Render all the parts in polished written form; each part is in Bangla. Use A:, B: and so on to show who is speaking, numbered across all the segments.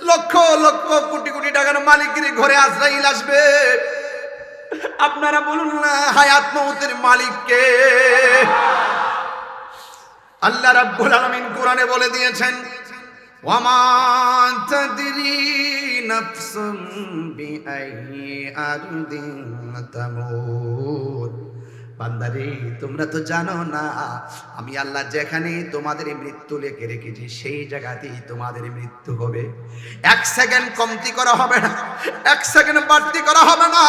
A: লক্ষ লক্ষ কোটি কোটি টাকার মালিকের ঘরে আজরাইল আসবে। আপনারা বলুন না হায়াত মউতের মালিক কে? আল্লাহ রাব্বুল আলামিন কোরআনে বলে দিয়েছেন, ওয়ামা তাদরি নাফসুম বিআইয়ি আরদিন তামুত। বান্দারে, তোমরা তো জানো না আমি আল্লাহ যেখানে তোমাদের মৃত্যু লিখে রেখেছি সেই জায়গাতেই তোমাদের মৃত্যু হবে। 1 সেকেন্ড কমতি করা হবে না, 1 সেকেন্ড বাড়তি করা হবে না।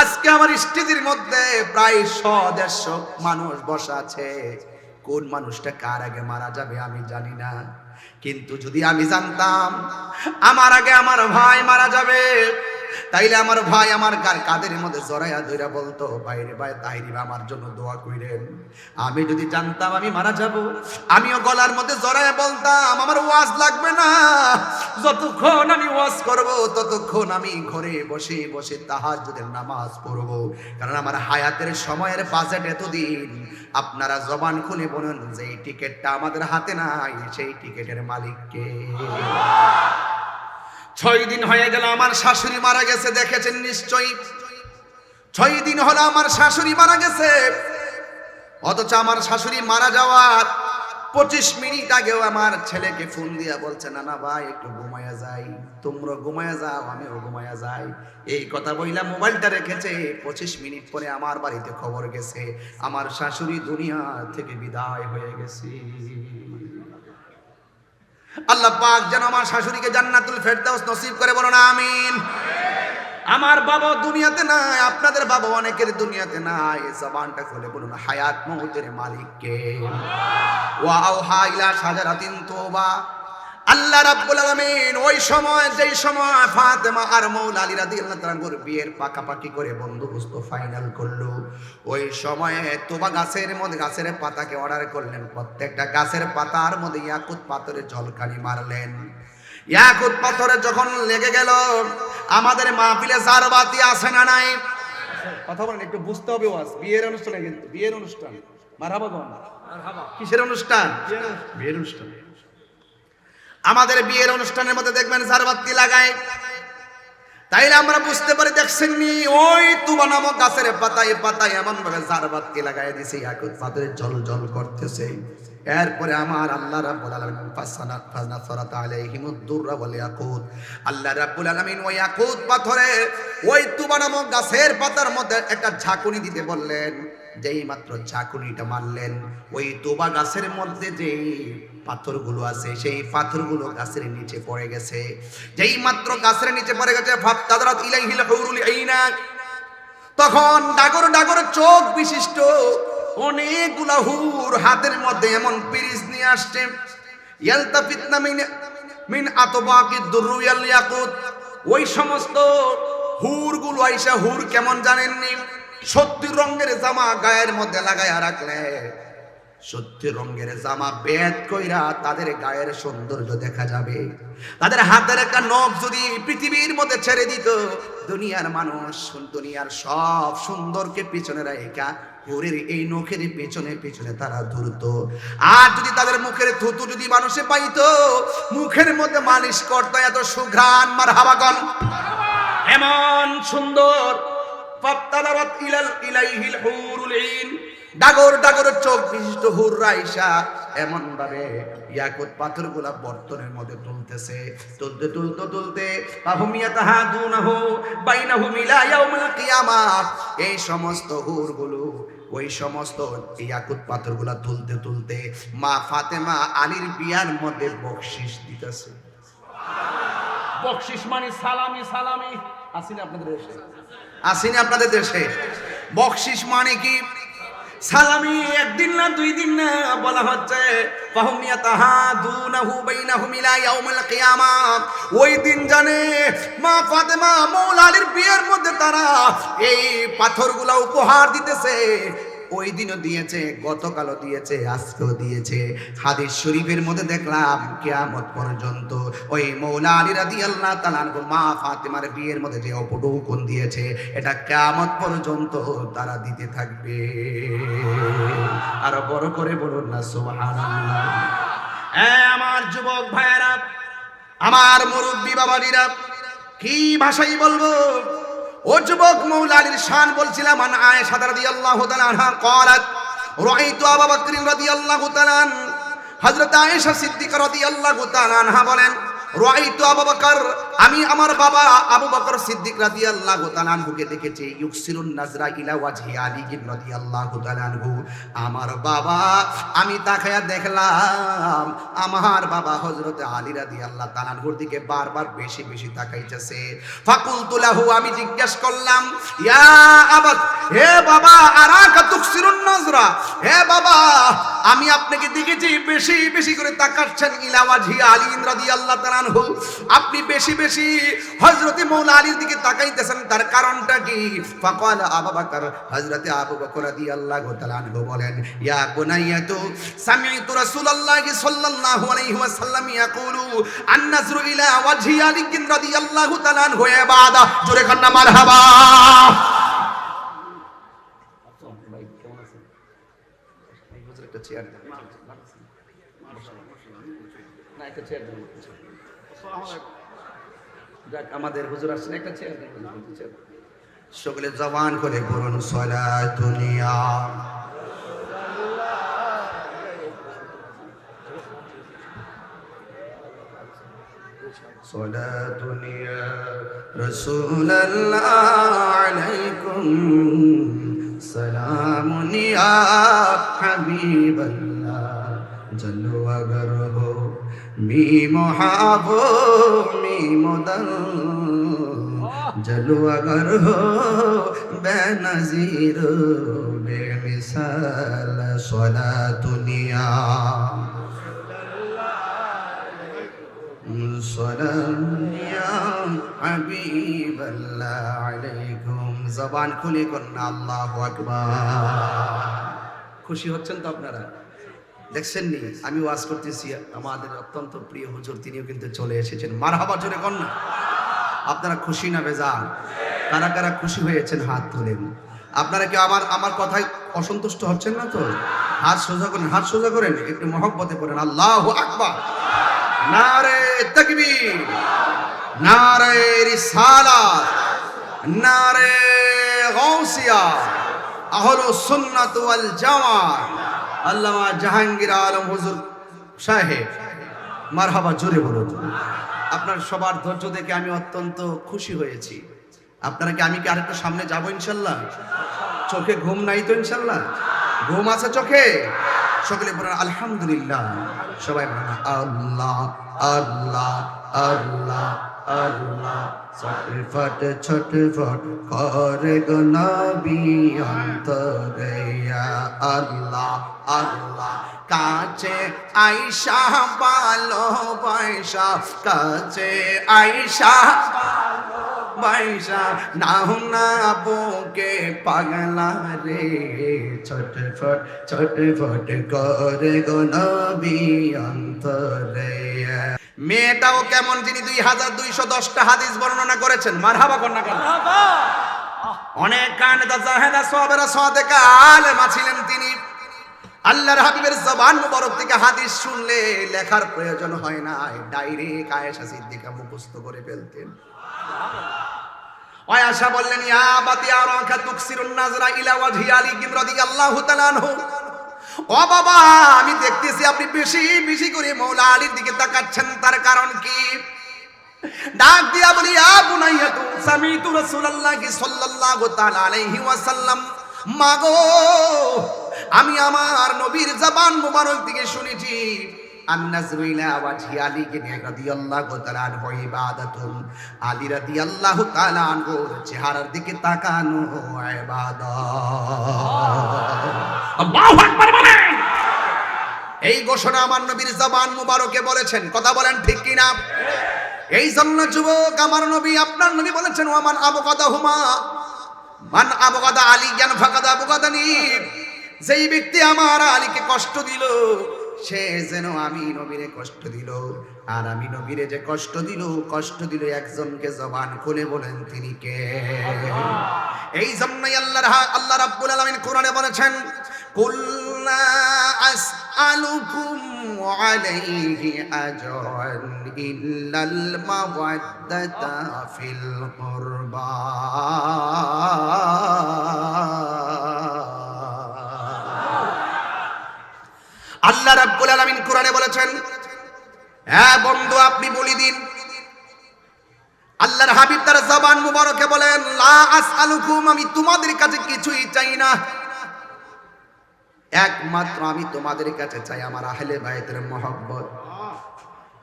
A: আজকে আমার স্টেজের মধ্যে প্রায় 100-150 মানুষ বসা আছে। কোন মানুষটা কার আগে মারা যাবে আমি জানি না, কিন্তু যদি আমি জানতাম আমার আগে আমার ভাই মারা যাবে, তাইলে আমার ভাই আমার কাদের মধ্যে জড়াইয়া ধইরা বলতো, ভাইরে ভাই তাহিরি আমার জন্য দোয়া কইরেন। আমি যদি জানতাম আমি মারা যাব, আমিও গলার মধ্যে জড়াইয়া বলতাম আমার ওয়াজ লাগবে না, যতক্ষণ আমি ওয়াজ করব ততক্ষণ আমি ঘরে বসে বসে তাহাজ্জুদের নামাজ পড়ব। কারণ আমার হায়াতের সময়ের বাজেট এতদিন। আপনারা জবান খুলে বলুন যে এই টিকিটটা আমাদের হাতে নাই, সেই টিকিটের মালিক কে? 6 দিন হয়ে গেল আমার শাশুড়ি মারা গেছে, দেখেছেন নিশ্চয়ই। 6 দিন হলো আমার শাশুড়ি মারা গেছে, অথচ আমার শাশুড়ি মারা যাওয়ার 25 মিনিট আগেও আমার ছেলেকে ফোন দিয়া বলছে, না না ভাই একটু ঘুমায়া যাই, তোমরা ঘুমায়া যাও আমিও ঘুমায়া যাই। এই কথা বইলা মোবাইলটা রেখেছে। 25 মিনিট পরে আমার বাড়িতে খবর গেছে আমার শাশুড়ি দুনিয়া থেকে বিদায় হয়ে গেছে। আল্লাহ পাক যেন আমার শাশুড়িকে জান্নাতুল ফেরদাউস নসিব করে, বলুন আমিন। আমার বাবা দুনিয়াতে নাই, আপনাদের বাবা অনেকের দুনিয়াতে নাই। জবানটা খুলে বলুন হায়াত মউতের মালিক কে? ওয়া আওহা ইলা শাজারাতিন তওবা। আল্লাহ রাব্বুল আলামিন ওই সময়, যেই সময় ফাতেমা আর মৌলা আলী রাদিয়াল্লাহু তাআলা বিয়ের পাকাপাকি করে বন্দোবস্ত ফাইনাল করলো, ওই সময়ে তোবা গাছের মধ্যে গাছের পাতাকে অর্ডার করলেন, প্রত্যেকটা গাছের পাতার মধ্যে ইয়াকুত পাথরের ঝলকানি মারলেন। ইয়াকুত পাথরে যখন লেগে গেল, আমাদের মাহফিলে জারবাতি আছে না নাই? কথা বলেন, একটু বুঝতে হবে ওয়াজ। বিয়ের অনুষ্ঠানে, কিন্তু বিয়ের অনুষ্ঠান। মারহাবা গো, মারহাবা। কিসের অনুষ্ঠান? বিয়ের অনুষ্ঠান। আমাদের বিয়ের অনুষ্ঠানের মধ্যে দেখবেন জারবাতি লাগায়, তাইলে আমরা বুঝতে পারি দেখছেন নি ওই তুবা নামক গাছের পাতায় পাতায় এমন ভাবে জারবাতি লাগায় দিছে, ইয়াকুত পাথরে জল জল করতেছে। এরপরে আমার আল্লাহ রাব্বুল আলামিন ফাসনাত আলাইহিমুদ দুররা ওয়াল ইয়াকুত, আল্লাহ রাব্বুল আলামিন ওই ইয়াকুত পাথরে ওই তুবা নামক গাছের পাতার মধ্যে একটা ঝাঁকুনি দিতে বললেন। যেই মাত্র ঝাঁকুনিটা মারলেন, ওই তুবা গাছের মধ্যে যে পাথরগুলো আছে সেই পাথরগুলো গাছের নিচে পড়ে গেছে। যেই মাত্র গাছের নিচে পড়ে গেছে, ফাতাদারাত ইলাইহিল হুরুল আইনা, তখন ডাগর ডাগর চোখ বিশিষ্ট অনেকগুলা হুর হাতের মধ্যে এমন পিরিচ নিয়ে আসছে। ইয়ালতাফিতনা মিন আতবাকি দুররু ওয়াল ইয়াকুত, ওই সমস্ত হুরগুলো আইসা, হুর কেমন জানেননি? 70 রঙের জামা গায়ের মধ্যে লাগায়া রাখলে 70 রঙের জামা বেদ কইরা তাদের গায়ের সৌন্দর্য দেখা যাবে। তাদের হাতের একটা নখ যদি পৃথিবীর মধ্যে ছেড়ে দিত, দুনিয়ার মানুষ, দুনিয়ার সব সুন্দরকে পিছনে রাখা হুরের এই নখের পেছনে পেছনে তারা ঘুরতো। আর যদি তাদের মুখের থুতু যদি মানুষে পাইতো, মুখের মধ্যে মালিশ করতো, এত সুঘ্রাণ। মারহাবাগন, এমন সুন্দর। ফাতাদারাত ইলাইহিল হুরুল আইন, ডাগর ডাগর চোখ বিশিষ্ট হুররা আইসা এমন ভাবে ইয়াকুত পাথরগুলা বর্তনের মধ্যে তুলতেছে। তুলতে তুলতে তুলতে ফাহুমিয়াতাহাদুনাহু বাইনাহুম ইলা ইয়াউমিল কিয়ামাহ, এই সমস্ত হুরগুলো ওই সমস্ত ইয়াকুত পাথরগুলা তুলতে তুলতে মা ফাতেমা আলীর বিয়ার মধ্যে বকশিশ দিতেছে। বকশিশ মানে সালামি। সালামি আসেনি আপনাদের দেশে? আসেনি আপনাদের দেশে? বকশিশ মানে কি? সালামি। একদিন না, 2 দিন না, বলা হচ্ছে ফাহুমিয়াতাহাদুনাহু বাইনাহুম ইলা ইয়াউমিল কিয়ামাহ। ওই দিন জানে মা ফাতেমা মৌলা আলীর বিয়ের মধ্যে তারা এই পাথরগুলা উপহার দিতেছে। ওই দিনও দিয়েছে, গতকালও দিয়েছে, আজকেও দিয়েছে। হাদিস শরীফের মধ্যে দেখলাম কিয়ামত পর্যন্ত ওই মৌলা আলী রাদিয়াল্লাহু তাআলা আনহু মা ফাতেমার বিয়ের মধ্যে যে উপঢৌকন দিয়েছে, এটা কিয়ামত পর্যন্ত তারা দিতে থাকবে। আরো বড় করে বলুন না সুবহানাল্লাহ। আমার যুবক ভাইয়েরা, আমার মুরব্বী বাবাজিরা, কি ভাষাই বলবো। ও যুবক, মৌলা আলীর শান বলছিলাম। আন আয়েশা রাদিয়াল্লাহু তাআলা আনহা ক্বালাত রাআইতু আবু বকর রাদিয়াল্লাহু তাআলা, হযরত আয়েশা সিদ্দিকা রাদিয়াল্লাহু তাআলা আনহা বলেন, রাআইতু আবু বকর, আমি আমার বাবা আবু বকর সিদ্দিক রাদিয়াল্লাহু তাআলা আনহুকে দেখেছি, ইউকসিরুন নাজরা ইলা ওয়াজহি আলী রাদিয়াল্লাহু তাআলা আনহু। আমার বাবা, আমি তাকায়া দেখলাম আমার বাবা হযরত আলী রাদিয়াল্লাহু তাআলা আনহুর দিকে বারবার বেশি বেশি তাকাইতেছে। ফাকুলতু লাহু, আমি জিজ্ঞেস করলাম, ইয়া আবাত, হে বাবা, আরাকা তুকসিরুন নাজরা, হে বাবা, আমি আপনাকে দেখেছি বেশি বেশি করে তাকাচ্ছেন ইলা ওয়াজহি আলী রাদিয়াল্লাহু তাআলা আনহু, আপনি বেশি বেশি হযরত মাওলা আলীর দিকে তাকাইতেছেন, তার কারণটা কি? ফাকালা আবু বকর, হযরত আবু বকর রাদিয়াল্লাহু তাআলা আনহু বলেন, ইয়া বুনাইয়াতু সামি'তু রাসূলুল্লাহি সাল্লাল্লাহু আলাইহি ওয়াসাল্লাম ইয়াকুলু আন-নাজরু ইলা ওয়াজহি আলী রাদিয়াল্লাহু তাআলা আনহু ইবাদা। জোরে কান্না মারহাবা। একটা চেয়ার দেন না, একটা চেয়ার দেন। যাক, আমাদের হুজুর আসছেন, একটা চেয়ার দেন। সকলে জবান করে পড়ুন, সালাতুন ইয়া সালাতুন ইয়া রাসূলুল্লাহ আলাইকুম সালামুন ইয়া হাবিবাল্লাহ জল্লু अगर हो मी मोहाबो मी मोदल जलू अगर हो बेनज़ीर बेमिसाल सलातुनिया सलामिया हबीबल्लाह अलैकुम। जबान खुले करना अल्लाहु अकबर। খুশি হচ্ছেন তো আপনারা? দেখছেন নি, আমি ওয়াজ করতেছি, আমাদের অত্যন্ত প্রিয় হুজুর তিনিও কিন্তু চলে এসেছেন। মারহাবা জোরে কর না। আপনারা খুশি না বেজার? কারা কারা খুশি হয়েছেন হাত তোলেন। আপনারা কি আমার কথায় অসন্তুষ্ট হচ্ছেন না তো? হাত সোজা করেন, হাত সোজা করেন, একটু মহব্বতে পড়েন আল্লাহু আকবার। নারে তাকবীর, নারে রিসালাত, নারে গাউসিয়া, আহলুস সুন্নাত ওয়াল জামাত, আল্লামা জাহাঙ্গীর আলম হুজুর সাহেব। মারহাবা জোরে বলুন। আপনার সবার ধৈর্য দেখে আমি অত্যন্ত খুশি হয়েছি। আপনারা কি, আমি কি আরেকটু সামনে যাবো ইনশাল্লাহ? চোখে ঘুম নাই তো ইনশাল্লাহ? ঘুম আছে চোখে? সকলে বলেন আলহামদুলিল্লাহ। সবাই বলেন আল্লাহ আল্লাহ আল্লাহ আল্লাহ। ছটফট ছটফট করে গো নবী অন্তরে, আল্লাহ আল্লাহ। কাছে আয়েশা ভালোবাসা, কাছে আয়েশা ভালোবাসা, নাও না বুকে পাগলা রে। ছটফট ছটফট করে গো নবী অন্তরে। মেয়েটাও কেমন, যিনি 2210টা হাদিস বর্ণনা করেছেন। মারহাবা কন্যা কেন? অনেক কানেদা জাহেদা সাহাবেরা সাদেকা আলেমা ছিলেন তিনি। আল্লাহর হাবিবের জবান মুবারক থেকে হাদিস শুনলে লেখার প্রয়োজন হয় না, ডাইরেক্ট আয়েশা সিদ্দিকা মুখস্থ করে ফেলতেন। আয়েশা বললেন, ইয়া বাতি আরাকা তুকসিরুন নাজরা ইলা ওয়াজহি আলী রাদিয়াল্লাহু তাআলা আনহু। ও বাবা, আমি দেখতেছি আপনি বেশি বেশি করে মাওলা আলীর দিকে তাকাচ্ছেন, তার কারণ কি? ডাক দিয়া বলি, ইয়া বুনাইয়াতু সামিতু রাসূলুল্লাহি সাল্লাল্লাহু তাআলা আলাইহি ওয়াসাল্লাম, মাগো, আমি আমার নবীর জবান মুবারক থেকে শুনেছি, আন-নাজরু ইলা ওয়াজহি আলী রাদিয়াল্লাহু তাআলা আনহু ইবাদাতুন। আলী রাদিয়াল্লাহু তাআলা আনহুর চেহারার দিকে তাকানো ইবাদত। আল্লাহু আকবার বলেন। এই ঘোষণা আমার নবীর জবান মুবারকে বলেছেন। কথা বলেন ঠিক কি না? এই জন্য যুবক, আমার নবী, আপনার নবী বলেছেন, ওয়ামান আবগাদাহুমা মান আবগাদা আলিয়ান ফাকাদ আবগাদানি। যেই ব্যক্তি আমার আলীকে কষ্ট দিল, সে যেন আমি নবীরে কষ্ট দিল। আর আমি নবীরে যে কষ্ট দিল একজনকে। জবান খুলে বলেন তিনি কে? এই জন্যই আল্লাহ রাব্বুল আলামিন কোরআনে বলেছেন, কুল্লা আসআলুকুম আলাইহি আজরান ইল্লাল মাওয়াদ্দাতা ফিল কুরবা। আল্লাহ রাব্বুল আলামিন কোরআনে বলেছেন, হ্যাঁ বন্ধু আপনি বলি দিন। আল্লাহর হাবিব তার জবান মুবারকে বলেন, লা আসআলুকুম, আমি তোমাদের কাছে কিছুই চাই না, একমাত্র আমি তোমাদের কাছে চাই আমার আহলে বাইতের মহব্বত।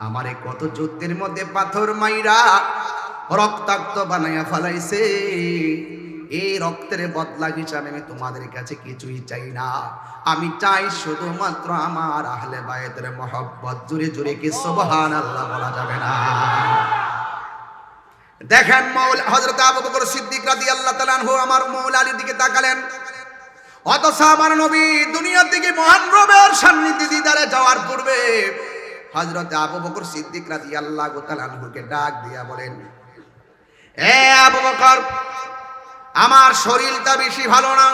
A: আমারে কত যুদ্ধের মধ্যে পাথর মাইরা রক্তাক্ত বানাইয়া ফেলাইছে, এই রক্তের বদলা হিসাবে আমি তোমাদের কাছে কিছুই চাই না, আমি চাই শুধুমাত্র আমার আহলে বাইতের মহব্বত। জোরে জোরে কি সুবহানাল্লাহ বলা যাবে না? দেখেন হযরত আবু বকর সিদ্দিক রাদিয়াল্লাহু তাআলা আনহু আমার মওলা আলীর দিকে তাকালেন, অথচ আমার নবী দুনিয়ার দিকে মহান রবের সান্নিধ্যে দিদারে যাওয়ার পূর্বে হযরত আবু বকর সিদ্দিক রাদিয়াল্লাহু তাআলা আনহুকে ডাক দিয়া বলেন, এ আবু বকর, আমার শরীরটা বেশি ভালো না,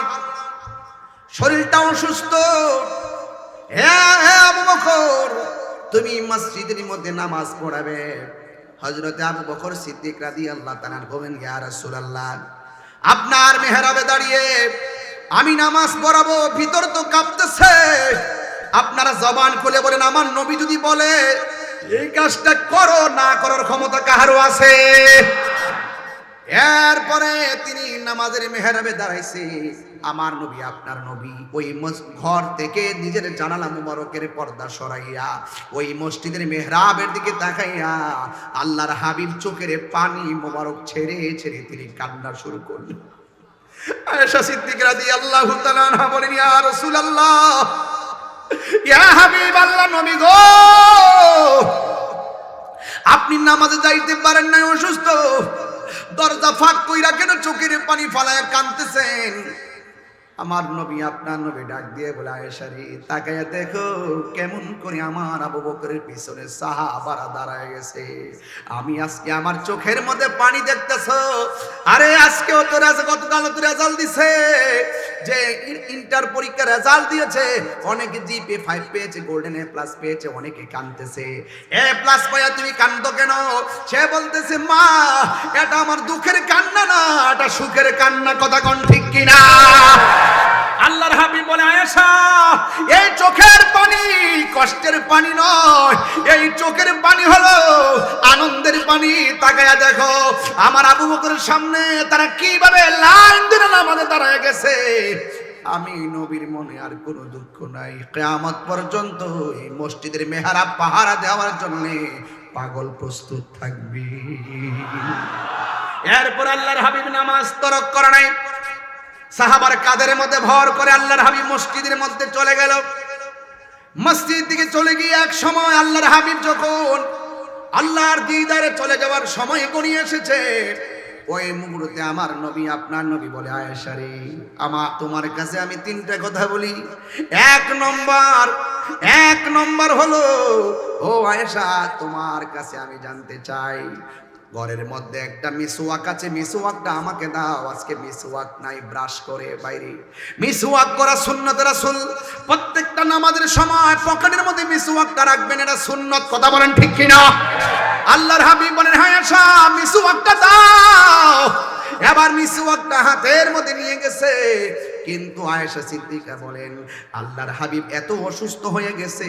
A: শরীরটা অসুস্থ। হে আবু বকর, তুমি মসজিদের মধ্যে নামাজ পড়াবে। হযরত আবু বকর সিদ্দিক রাদিয়াল্লাহু তাআলা বলেন, ইয়া রাসূলুল্লাহ, আপনার মেহরাবে দাঁড়িয়ে আমি নামাজ পড়াবো, ভিতর তো কাঁপতেছে। আপনারা জবান খুলে বলেন, আমার নবী যদি বলে এই কাজটা করো, না করার ক্ষমতা কাহারও আছে? এরপরে তিনি নামাজের মেহরাবে দাঁড়াইছে। আমার নবী, আপনার নবী ওই ঘর থেকে নিজের জানালা মুবারকের পর্দা সরাইয়া ওই মসজিদের মেহরাবের দিকে তাকাইয়া আল্লাহর হাবিব চোখের পানি মুবারক ছেড়ে ছেড়ে তিনি কান্না শুরু করলেন। আয়েশা সিদ্দিক রাদিয়াল্লাহু তাআলা আনহা বলেন, ইয়া রাসূলুল্লাহ, ইয়া হাবিব আল্লাহ, নবী গো, আপনি নামাজে যাইতে পারেন না, অসুস্থ, দরজা ফাঁক কইরা কেন চোখের পানি ফালায়া কাঁদতেছেন? আমার নবী, আপনার নবী ডাক দিয়ে বলে, আয়েশা রে, তাকায়া দেখো কেমন করে আমার আবু বকরের পিছনে সাহাবারা দাঁড়ায় গেছে। আমি আজকে আমার চোখের মধ্যে পানি দেখতেছো। আরে আজকে ও তো গতকাল তো রেজাল্ট দিছে, যে ইন্টার পরীক্ষার রেজাল্ট দিয়েছে, অনেকে জিপি 5 পেয়েছে, গোল্ডেন এ প্লাস পেয়েছে, অনেকে কাঁদতেছে। এ প্লাস পাইয়া তুমি কাঁদো কেন? সে বলতেছে, মা, এটা আমার দুঃখের কান্না না, এটা সুখের কান্না। কথা কোন ঠিক কিনা? আল্লাহর হাবিব বলে, আয়েশা, এই চোখের পানি কষ্টের পানি নয়, এই চোখের পানি হলো আনন্দের পানি। তাকায়া দেখো আমার আবু বকরের সামনে তারা কিভাবে লাইন ধরে নামাজে দাঁড়ায় গেছে। আমি নবীর মনে আর কোনো দুঃখ নাই। কিয়ামত পর্যন্ত এই মসজিদের মেহরাব পাহারা দেওয়ার জন্য পাগল প্রস্তুত থাকবি। এরপর আল্লাহর হাবিব নামাজ তরক করে নাই, সাহাবার কাদের মধ্যে ভর করে আল্লাহর হাবিব মসজিদের মধ্যে চলে গেল। মসজিদ দিকে চলে গিয়ে এক সময় আল্লাহর হাবিব যখন আল্লাহর দিদারে চলে যাওয়ার সময় গড়িয়ে এসেছে, ওই মুহূর্তে আমার নবী, আপনার নবী বলে, আয়েশা রে, তোমার কাছে আমি 3টা কথা বলি। এক নম্বর হলো, ও আয়েশা, তোমার কাছে আমি জানতে চাই, ঘরের মধ্যে একটা মিসওয়াক আছে, মিসওয়াকটা আমাকে দাও। আজকে মিসওয়াক নাই, ব্রাশ করে বাইরে। মিসওয়াক করা সুন্নত রাসূল, প্রত্যেকটা নামাজের সময় পকেটের মধ্যে মিসওয়াকটা রাখবেন, এটা সুন্নত। কথা বলেন ঠিক কিনা? আল্লাহর হাবিব বলেন, হ্যাঁ আয়েশা, মিসওয়াকটা দাও। এবার মিসওয়াকটা হাতের মধ্যে নিয়ে গেছে, কিন্তু আয়েশা সিদ্দিকা বলেন, আল্লাহর হাবিব এত অসুস্থ হয়ে গেছে,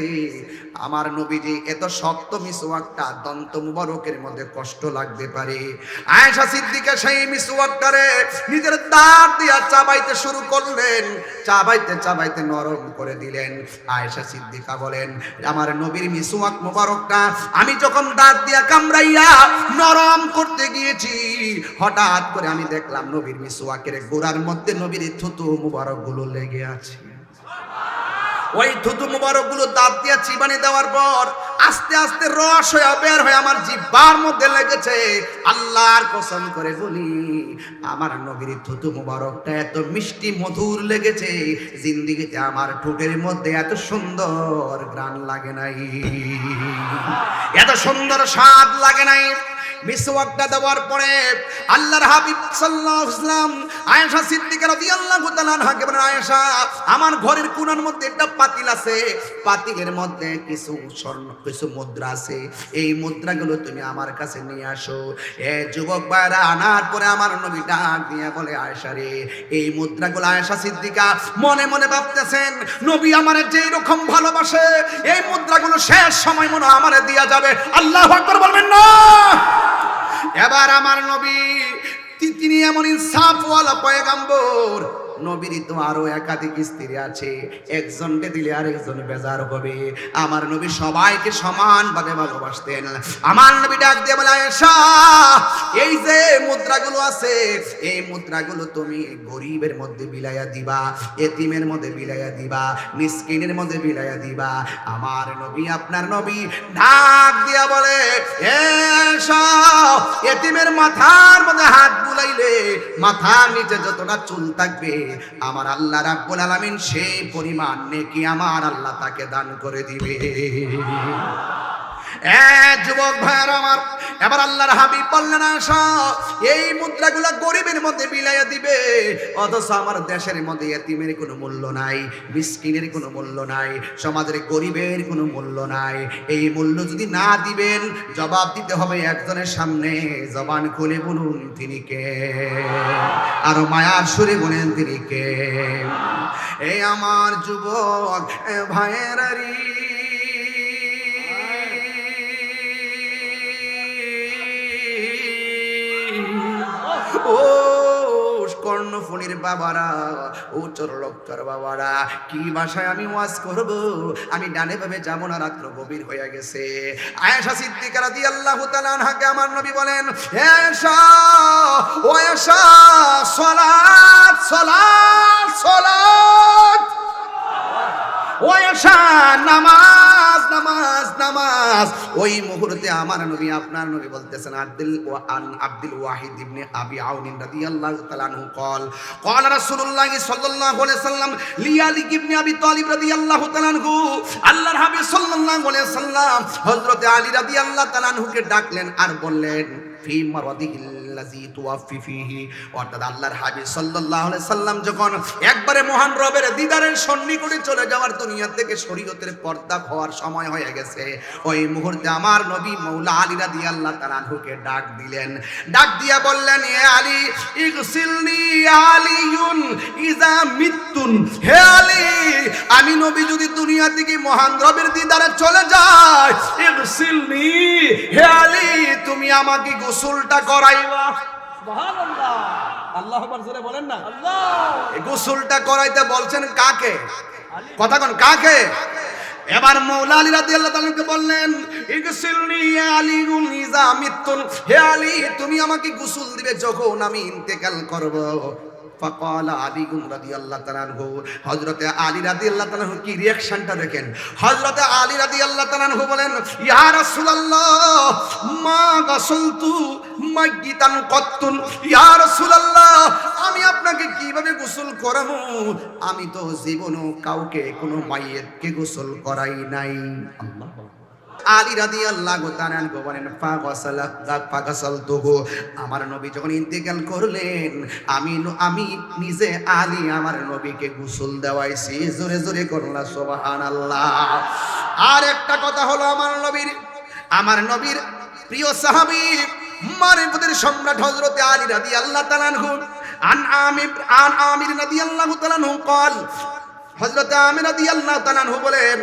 A: আমার নবীজি এত শক্ত মিসওয়াকটা দন্ত মুবারকের মধ্যে কষ্ট লাগতে পারে। আয়েশা সিদ্দিকা সেই মিসওয়াকটারে নিজের দাঁত দিয়ে চাবাইতে শুরু করলেন, চাবাইতে চাবাইতে নরম করে দিলেন। আয়েশা সিদ্দিকা বলেন, আমার নবীর মিসওয়াক মুবারকটা আমি যখন দাঁত দিয়ে কামড়াইয়া নরম করতে গিয়েছি, হঠাৎ করে আমি দেখলাম নবীর মিসওয়াকের গোড়ার মধ্যে নবীর থুতু মুবারক গুলো লেগে আছে। ওই থুতু মুবারক গুলো দাঁত দিয়ে চিবানি দেওয়ার পর আস্তে আস্তে রস হয়ে বের হয়ে আমার জিহ্বার মধ্যে লেগেছে। আল্লাহর কসম করে বলি, আমার নবীর থুতু মুবারকটা এত মিষ্টি মধুর লেগেছে, জিন্দেগিতে আমার ঠোঁটের মধ্যে এত সুন্দর ঘ্রাণ লাগে নাই, এত সুন্দর স্বাদ লাগে নাই। মিসওয়াকটা দেওয়ার পরে আল্লাহর হাবিব সাল্লাল্লাহু আলাইহি ওয়াসাল্লাম আয়েশা সিদ্দিকা রাদিয়াল্লাহু তাআলা আনহাকে বলেন, আয়েশা আমার ঘরের কোণার মধ্যে একটা পাতিল আছে, পাতিলের মধ্যে কিছু স্বর্ণ কিছু মুদ্রা আছে, এই মুদ্রাগুলো তুমি আমার কাছে নিয়ে আসো। এ যুবক ভাইরা আনার পরে আমার নবী ডাক দিয়ে বলে, আয়েশা রে, এই মুদ্রাগুলো আয়েশা সিদ্দিকা মনে মনে ভাবতেছেন নবী আমার যেই রকম ভালোবাসে এই মুদ্রাগুলো শেষ সময় মনে আমারে দিয়া যাবে। আল্লাহু আকবার বলবেন না? এবার আমার নবী তিনি এমন ইনসাফওয়ালা পয়গম্বর, নবীর তো আরো একাধিক স্ত্রী আছে, একজনকে দিলে আরেকজন বেজার হবে। আমার নবী সবাইকে সমানভাবে ভালোবাসতেন। আমার নবী ডাক দিয়ে বলে, আয়েশা এই যে মুদ্রাগুলো আছে এই মুদ্রাগুলো তুমি গরিবের মধ্যে বিলাইয়া দিবা, এতিমের মধ্যে বিলাইয়া দিবা, মিসকিনের মধ্যে বিলাইয়া দিবা। আমার নবী আপনার নবী ডাক দিয়া বলে, আয়েশা এতিমের মাথার মধ্যে হাত বুলাইলে মাথার নিচে যতটা চুল থাকবে আমার আল্লাহ রাব্বুল আলামিন সেই পরিমাণ নেকি আমার আল্লাহ তাকে দান করে দিবে। যুবক ভাইরা আমার, এবার আল্লাহর হাবিব বললেন, আয়েশা এই মুদ্রাগুলা গরিবের মধ্যে বিলাইয়া দিবে, অথচ আমার দেশের মধ্যে এতিমের কোনো মূল্য নাই, মিসকিনের কোনো মূল্য নাই, সমাজের গরিবের কোনো মূল্য নাই। এই মূল্য যদি না দিবেন জবাব দিতে হবে একজনের সামনে। জবান খুলে বলুন তিনি কে? আরো মায়ার সুরে বলেন তিনি কে? এই আমার যুবক ভাইয়েরা রে, ও কর্ণফুলির বাবারা, ও চরলক্কার বাবারা, কি ভাষায় আমি ওয়াজ করব? আমি ডানে ভাবে যাবো না, রাত্র গভীর হয়ে গেছে। আয়েশা সিদ্দিকা রাদিয়াল্লাহু তাআলা আনহাকে আমার নবী বলেন, হে আয়েশা, ও আয়েশা, সালাত সালাত সালাত, ও আয়েশা নামাজ নামাজ নামাজ। ওই মুহূর্তে আমার নবী আপনার নবী বলতেছেন, আব্দুল ওয়াহিদ ইবনে আবি আউন রাদিয়াল্লাহু তাআলা আনহু قال قال রাসূলুল্লাহ সাল্লাল্লাহু আলাইহি ওয়াসাল্লাম লিয়ালি ইবনে আবি তালিব রাদিয়াল্লাহু তাআলা আনহু, আল্লাহর হাবিব সাল্লাল্লাহু আলাইহি ওয়াসাল্লাম হযরতে আলী রাদিয়াল্লাহু তাআলা আনহুকে ডাকলেন আর বললেন, ফি মারাদিহিল্লাযী তুওয়াফি ফীহি, অর্থাৎ আল্লাহর হাবিব সাল্লাল্লাহু আলাইহি সাল্লাম যখন একবারে মহান রবের দিদারের সন্নিকটে চলে যাওয়ার, দুনিয়া থেকে শরীয়তের পর্দা হওয়ার সময় হয়ে গেছে, ওই মুহূর্তে আমার নবী মাওলা আলী রাদিয়াল্লাহু তাআলা আনহুকে ডাক দিলেন। ডাক দিয়া বললেন, এ আলী ইগসিলনি আলিয়ুন ইযা মিতুন, হে আলী আমি নবী যদি দুনিয়া থেকে মহান রবের দিদারে চলে যাই, ইগসিলনি, হে আলী তুমি আমাকে গোসলটা করাইবা। সুবহানাল্লাহ, আল্লাহু আকবার জোরে বলেন না। আল্লাহ, এই গোসলটা করাইতে বলছেন কাকে? কথা কোন কাকে? এবার মাওলা আলী রাদিয়াল্লাহু তাআলা কে বললেন, ইগসিলনি ইয়া আলিউন ইযা মিতুন, হে আলী তুমি আমাকে গোসল দিবে যখন আমি ইন্তেকাল করব। فقال علي رضي الله تعالى عنه, হযরতে আলী রাদিয়াল্লাহু তাআলা আনহু কি রিঅ্যাকশনটা দেখেন। হযরতে আলী রাদিয়াল্লাহু তাআলা আনহু বলেন, ইয়া রাসূলুল্লাহ মা গাসলতু মাইয়িতান কত্তুন, ইয়া রাসূলুল্লাহ আমি আপনাকে কিভাবে গোসল করাবো? আমি তো জীবনও কাউকে কোনো মাইয়িতকে গোসল করাই নাই। আল্লাহ আলী রাদিয়াল্লাহু তাআলা আনহু বলেন, ফাগাসালতুহু, আমার নবী যখন ইন্তেকাল করলেন আমি নিজে আলী আমার নবীকে গোসল দেওয়াইছি। জোরে জোরে করলা সুবহানাল্লাহ। আর একটা কথা হলো আমার নবীর প্রিয় সাহাবী মারিফতের সম্রাট হযরতে আলী রাদিয়াল্লাহু তাআলা আনহু, আন আমির রাদিয়াল্লাহু তাআলা আনহু قال, হযরতে আমির রাদিয়াল্লাহু তাআলা আনহু বলেন,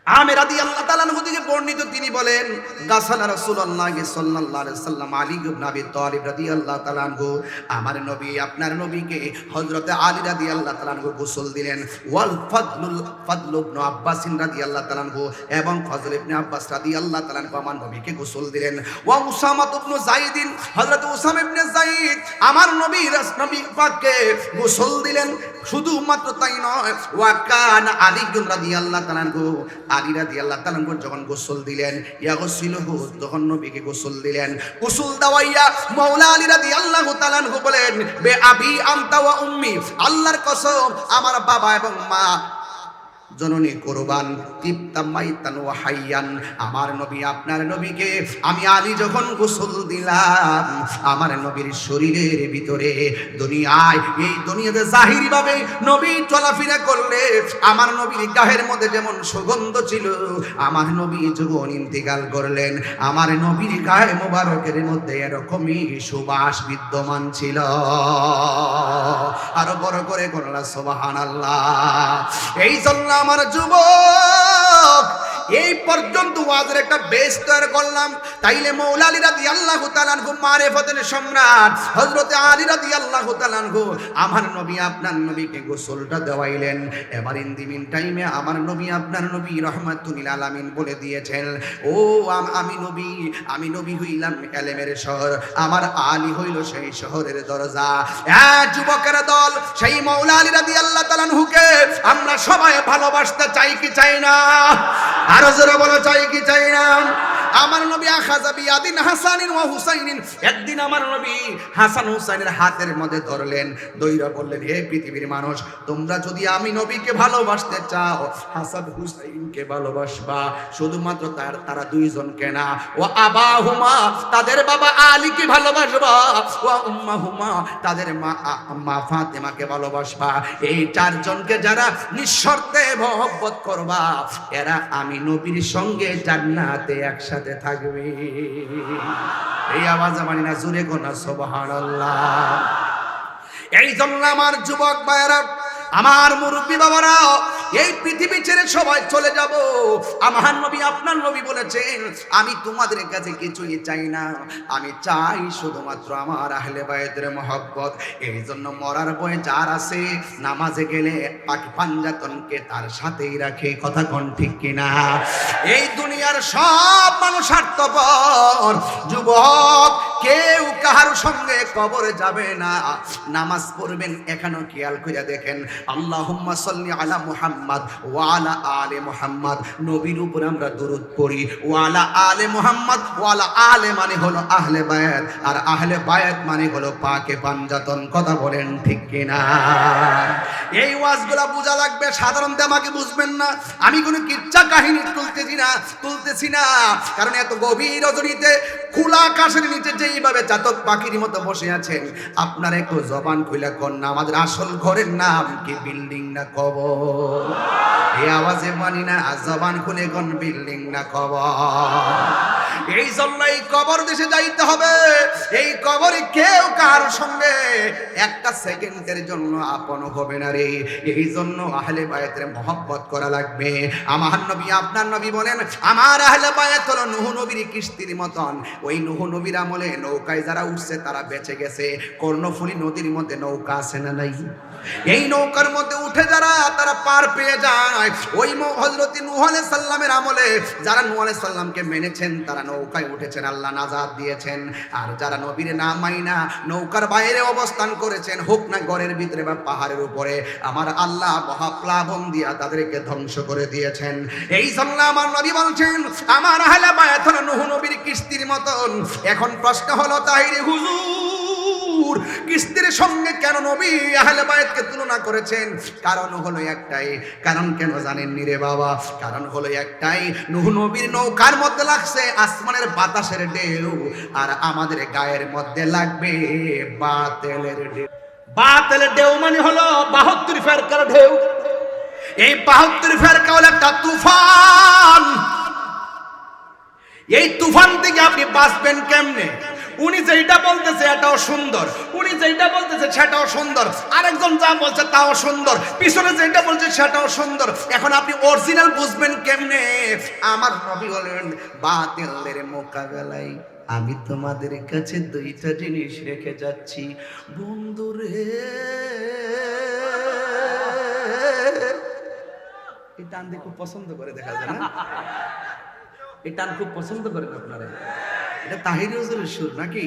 A: আমির রাদিয়াল্লাহু তাআলা আনহু থেকে বর্ণিত, তিনি বলেন, গাসালা রাসূলুল্লাহ সাল্লাল্লাহু আলাইহি ওয়াসাল্লাম আলী ইবনে আবি তালিব রাদিয়াল্লাহু তাআলা আনহু, আমার নবী আপনার নবীকে হযরতে আলী রাদিয়াল্লাহু তাআলা আনহু গোসল দিলেন। ওয়াল ফাদল ইবনে আব্বাস রাদিয়াল্লাহু তাআলা আনহু, এবং ফজল ইবনে আব্বাস রাদিয়াল্লাহু তাআলা আনহু আমার নবীকে গোসল দিলেন। ওয়া উসামা ইবনে যায়েদ, হযরত উসামা ইবনে যায়েদ আমার নবী পাককে গোসল দিলেন। শুধুমাত্র তাই নয়, ওয়া কান আলী রাদিয়াল্লাহু তাআলা আনহু, আলী রাদিয়াল্লাহু তাআলা আনহু যখন গোসল দিলেন, ইয়াগসিলুহু, যখন নবীকে গোসল দিলেন, গোসল দাওয়াইয়া মাওলা আলী রাদিয়াল্লাহু তাআলা আনহু বলেন, বে আবি আনতা ওয়া উম্মি, আল্লাহর কসম আমার বাবা এবং মা জননী কুরবান তিবতা মাইতান ওয়া হাইয়ান। আমার নবী আপনার নবীকে আমি আলী যখন গোসল দিলাম, আমার নবীর শরীরের ভিতরে দুনিয়ায় এই দুনিয়াতে জাহিরি ভাবে নবী চলাফেরা করলে আমার নবীর গায়ের মধ্যে যেমন সুগন্ধ ছিল, আমার নবী যখন ইন্তেকাল করলেন আমার নবীর গায়ে মোবারকের মধ্যে এরকমই সুবাস বিদ্যমান ছিল। আরো বড় করে করলা সুবহানাল্লাহ। এই জন্য আমার যুবক এই পর্যন্ত ওয়াজের একটা বেস তৈরি করলাম, তাইলে মৌলা আলী রাদিয়াল্লাহু তাআলা আনহু মারিফাতের সম্রাট হযরত আলী রাদিয়াল্লাহু তাআলা আনহু আমার নবী আপনার নবীকে গোসলটা দেওয়াইলেন। এবার ইন দি মিন টাইমে আমার নবী আপনার নবী রাহমাতুল লিল আলামিন বলে দিয়েছেন, ও আমি নবী হইলাম এলেমের শহর, আমার আলী হইল সেই শহরের দরজা। যুবকের দল সেই মৌলা আলী রাদিয়াল্লাহু তাআলা আনহুকে আমরা সবাই ভালোবাসতে চাই কি চাই না? আরো জোরে বলো চাই কি চাই না? আমার নবী আখাযা বিয়াদিন হাসানিন ওয়া হুসাইনিন, একদিন আমার নবী হাসান হুসাইনের হাতের মধ্যে ধরলেন, দইরা বললেন, হে পৃথিবীর মানুষ, তোমরা যদি আমি নবীকে ভালোবাসতে চাও হাসান হুসাইনকে ভালোবাসবা, শুধুমাত্র তারা দুইজনকে না, ও আবাহুমা তাদের বাবা আলীকে ভালোবাসবা, ও উম্মাহুমা তাদের মা ফাতেমাকে ভালোবাসবা। এই চারজনকে যারা নিঃশর্তে মহব্বত করবা এরা আমি নবীর সঙ্গে জান্নাতে একসাথে থাকবে। এই আওয়াজ মানি না, জোরে কোন সুবহানাল্লাহ। এই জন্য আমার যুবক ভাইরা, আমার মুরব্বী বাবারা, এই পৃথিবী ছেড়ে সবাই চলে যাব। আমার নবী আপনার নবী বলেছেন, আমি তোমাদের কাছে কিছুই চাই না, আমি চাই শুধুমাত্র আমার আহলে বায়তের মহব্বত। এই জন্য মরার বয়ে যার আছে নামাজে গেলে পাখি পাঞ্জাতনকে তার সাথেই রাখে। কথা কোন ঠিক কিনা? এই দুনিয়ার সব মানুষ স্বার্থপর। যুবক, কেউ কাহার সঙ্গে কবরে যাবে না, নামাজ পড়বেন। এখানেও খেয়াল করে দেখেন, আল্লাহুম্মা সাল্লি আলা মুহাম্মদ ওয়া আলা আলে মুহাম্মদ, নবীর উপর আমরা দরুদ পড়ি। ওয়া আলা আলে মুহাম্মদ, ওয়া আলা আলে মানে হলো আহলে বায়াত, আর আহলে বায়াত মানে হলো পাকে পাঞ্জাতন। কথা বলেন ঠিক কিনা? এই ওয়াজগুলা বোঝা লাগবে, সাধারণ আমাকে বুঝবেন না। আমি কোনো কিচ্ছা কাহিনী তুলতেছি না, কারণ এত গভীর রজনীতে খোলা আকাশের নিচে যেইভাবে চাতক পাখির মতো বসে আছেন, আপনার একটু জবান খুলে কোন না, আমাদের আসল ঘরের নাম কি বিল্ডিং না কবর? এই আওয়াজে মানি না, জবান খুলে কোন বিল্ডিং না কবর? এই জন্য এই কবর দেশে যাইতে হবে। এই কবরে কেউ কার সঙ্গে একটা সেকেন্ডের জন্য আপন হবে না রে। এই জন্য আহলে বায়াতের মহব্বত করা লাগবে। আমার নবী আপনার নবী বলেন, আমার আহলে বায়াত হলো নূহ নবীর কিস্তির মতন। ওই নূহ নবীর আমলে নৌকায় যারা উঠছে তারা বেঁচে গেছে। কর্ণফুলী নদীর মধ্যে নৌকা আছে না নাই? এই নৌকার মধ্যে উঠে যারা তারা পার পেয়ে যায়। ওই হযরত নূহ আলাইহিস সালামের আমলে যারা নূহ আলাইহিস সালামকে মেনেছেন তারা নৌকায় উঠেছেন, আল্লাহ নাজাত দিয়েছেন। আর যারা নবীর না মাইনা নৌকার বাইরে অবস্থান করেছেন, হোক না ঘরের ভিতরে বা পাহাড়ের উপরে, আমার আল্লাহ মহাপ্লাবন দিয়া তাদেরকে ধ্বংস করে দিয়েছেন। এই জন্য আমার নবী বলছেন, আমার আহলে বায়াত হলো নূহ নবীর কিস্তির মতন। এখন প্রশ্ন হলো, তাহিরে হুজুর, কিস্তির সঙ্গে কেন নবী আহলে বায়াতকে তুলনা করেছেন? কারণ হলো একটাই। কারণ কেন জানেন নি রে বাবা? কারণ হলো একটাই, নূহ নবীর নৌকার মধ্যে লাগছে আসমানের বাতাসের ঢেউ, আর আমাদের গায়ের মধ্যে লাগবে বাতেলের ঢেউ। বাতেলের ঢেউ মানে হলো 72 ফেরকার ঢেউ। এই 72 ফেরকা হলো একটা তুফান। এই তুফান থেকে আপনি বাঁচবেন কেমনে? উনি যেটা বলতেছে এটাও সুন্দর, উনি যেটা বলতেছে সেটাও সুন্দর, আরেকজন যা বলছে তাও সুন্দর, পিছনে যেটা বলছে সেটাও সুন্দর। এখন আপনি অরিজিনাল বুঝবেন কেমনে? আমার নবী বলেন, বাতিলের মোকাবেলায় আমি তোমাদের কাছে দুইটা জিনিস রেখে যাচ্ছি। বন্ধুরে, এই টান দিয়ে খুব পছন্দ করে, দেখা যায় না? এই টান খুব পছন্দ করেন আপনারা। এটা তাহিরি হুজুরের সুর নাকি?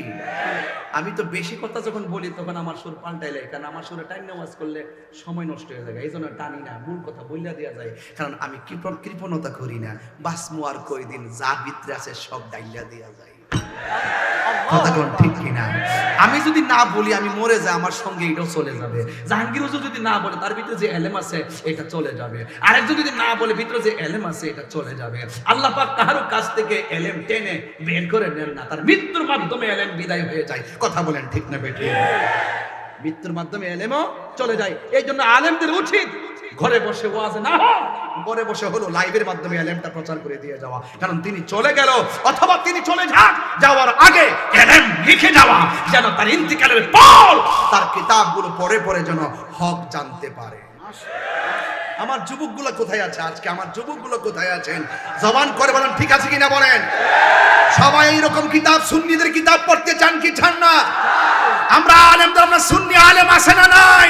A: আমি তো বেশি কথা যখন বলি তখন আমার সুর পাল্টাইলে, কারণ আমার সুরে টাইম নামাজ করলে সময় নষ্ট হয়ে যায়। এই জন্য টানি না, মূল কথা বইলা দেওয়া যায়। কারণ আমি কৃপণতা করি না, বাসমু আর কয়দিন যা ভিতরে আছে সব ডাইলা দেওয়া যায়। কথা কোন ঠিক কিনা? আমি যদি না বলি আমি মরে যাই, আমার সঙ্গে এটাও চলে যাবে। জাহাঙ্গীর হুজুর যদি না বলে তার ভিতরে যে এলেম আছে এটা চলে যাবে, আরেকজন যদি না বলে ভিতরে যে এলেম আছে এটা চলে যাবে। আল্লাহ পাক কারো কাছ থেকে এলেম টেনে বের করে নেন না, তার মৃত্যুর মাধ্যমে এলেম বিদায় হয়ে যায়। কথা বলেন ঠিক না বেঠিক? মৃত্যুর মাধ্যমে এলেমও চলে যায়। এই জন্য আলেমদের উচিত ঘরে বসে ওয়াজ না হোক, ঘরে বসে হলো লাইভের মাধ্যমে এলেমটা প্রচার করে দিয়ে যাওয়া। কারণ তিনি চলে গেল অথবা তিনি চলে যান, যাওয়ার আগে এলেম লিখে যাওয়া, যেন তার ইন্তিকালের পর তার কিতাবগুলো পড়ে পড়ে যেন হক জানতে পারে। আমার যুবকগুলো কোথায় আছে আজকে? আমার যুবকগুলো কোথায় আছেন? জবান করে বলেন ঠিক আছে কিনা বলেন। সবাই এইরকম কিতাব, সুন্নিদের কিতাব পড়তে চান কি চান না? আমরা আলেমদের, আমরা সুন্নি আলেম আছে না নাই?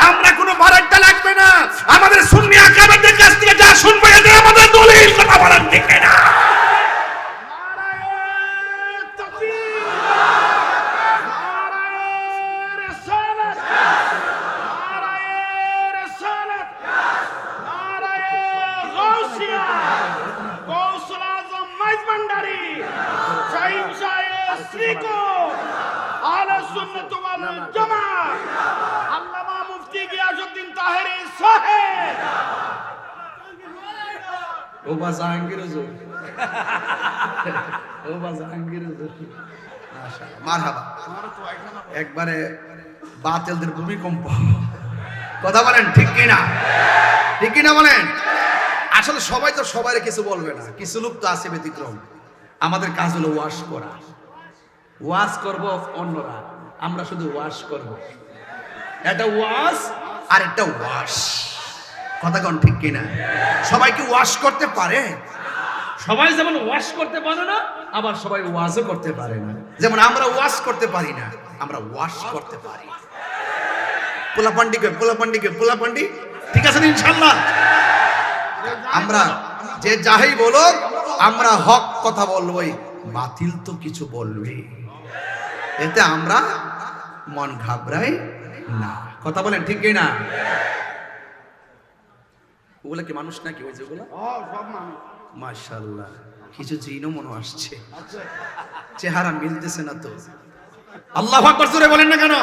A: আমরা কোনো বারাইটা লাগবে না, আমাদের সুন্নি আকাবেরদের কাছ থেকে যা শুনবো এটা আমাদের দলিল। কথা বলেন ঠিক না? ও বা জাহাঙ্গীর হুজুর, ও বা জাহাঙ্গীর হুজুর, মাশাআল্লাহ, মারহাবা। একবারে বাতিলদের ভূমিকম্প। কথা বলেন ঠিক কিনা? ঠিক কিনা বলেন? আসলে সবাই তো সবাই কিছু বলবে না, কিছু লোক তো আছে ব্যতিক্রম। আমাদের কাজ হলো ওয়াশ করা। ওয়াজ করব অন্যরা, আমরা শুধু ওয়াশ করব। এটা ওয়াজ আর একটা ওয়াশ। কথা কোন ঠিক কিনা? সবাই কি ওয়াশ করতে পারে? সবাই যেমন ওয়াশ করতে পারে না, আবার সবাই ওয়াজও করতে পারে না। যেমন আমরা ওয়াশ করতে পারি না, আমরা ওয়াশ করতে পারি। পোলাপান্ডি ঠিক আছে ইনশাআল্লাহ। আমরা যে যাই বলো, আমরা হক কথা বলবোই, বাতিল তো কিছু বলবে, এতে আমরা মন ঘাবড়াই না। কথা বলেন ঠিক কিনা? ওগুলা কি মানুষ নাকি? ওই যেগুলো মাশাআল্লাহ, কিছু জিনও মনে আসছে, চেহারা মিলতেছে না তো। আল্লাহু আকবার জোরে বলেন না কেন?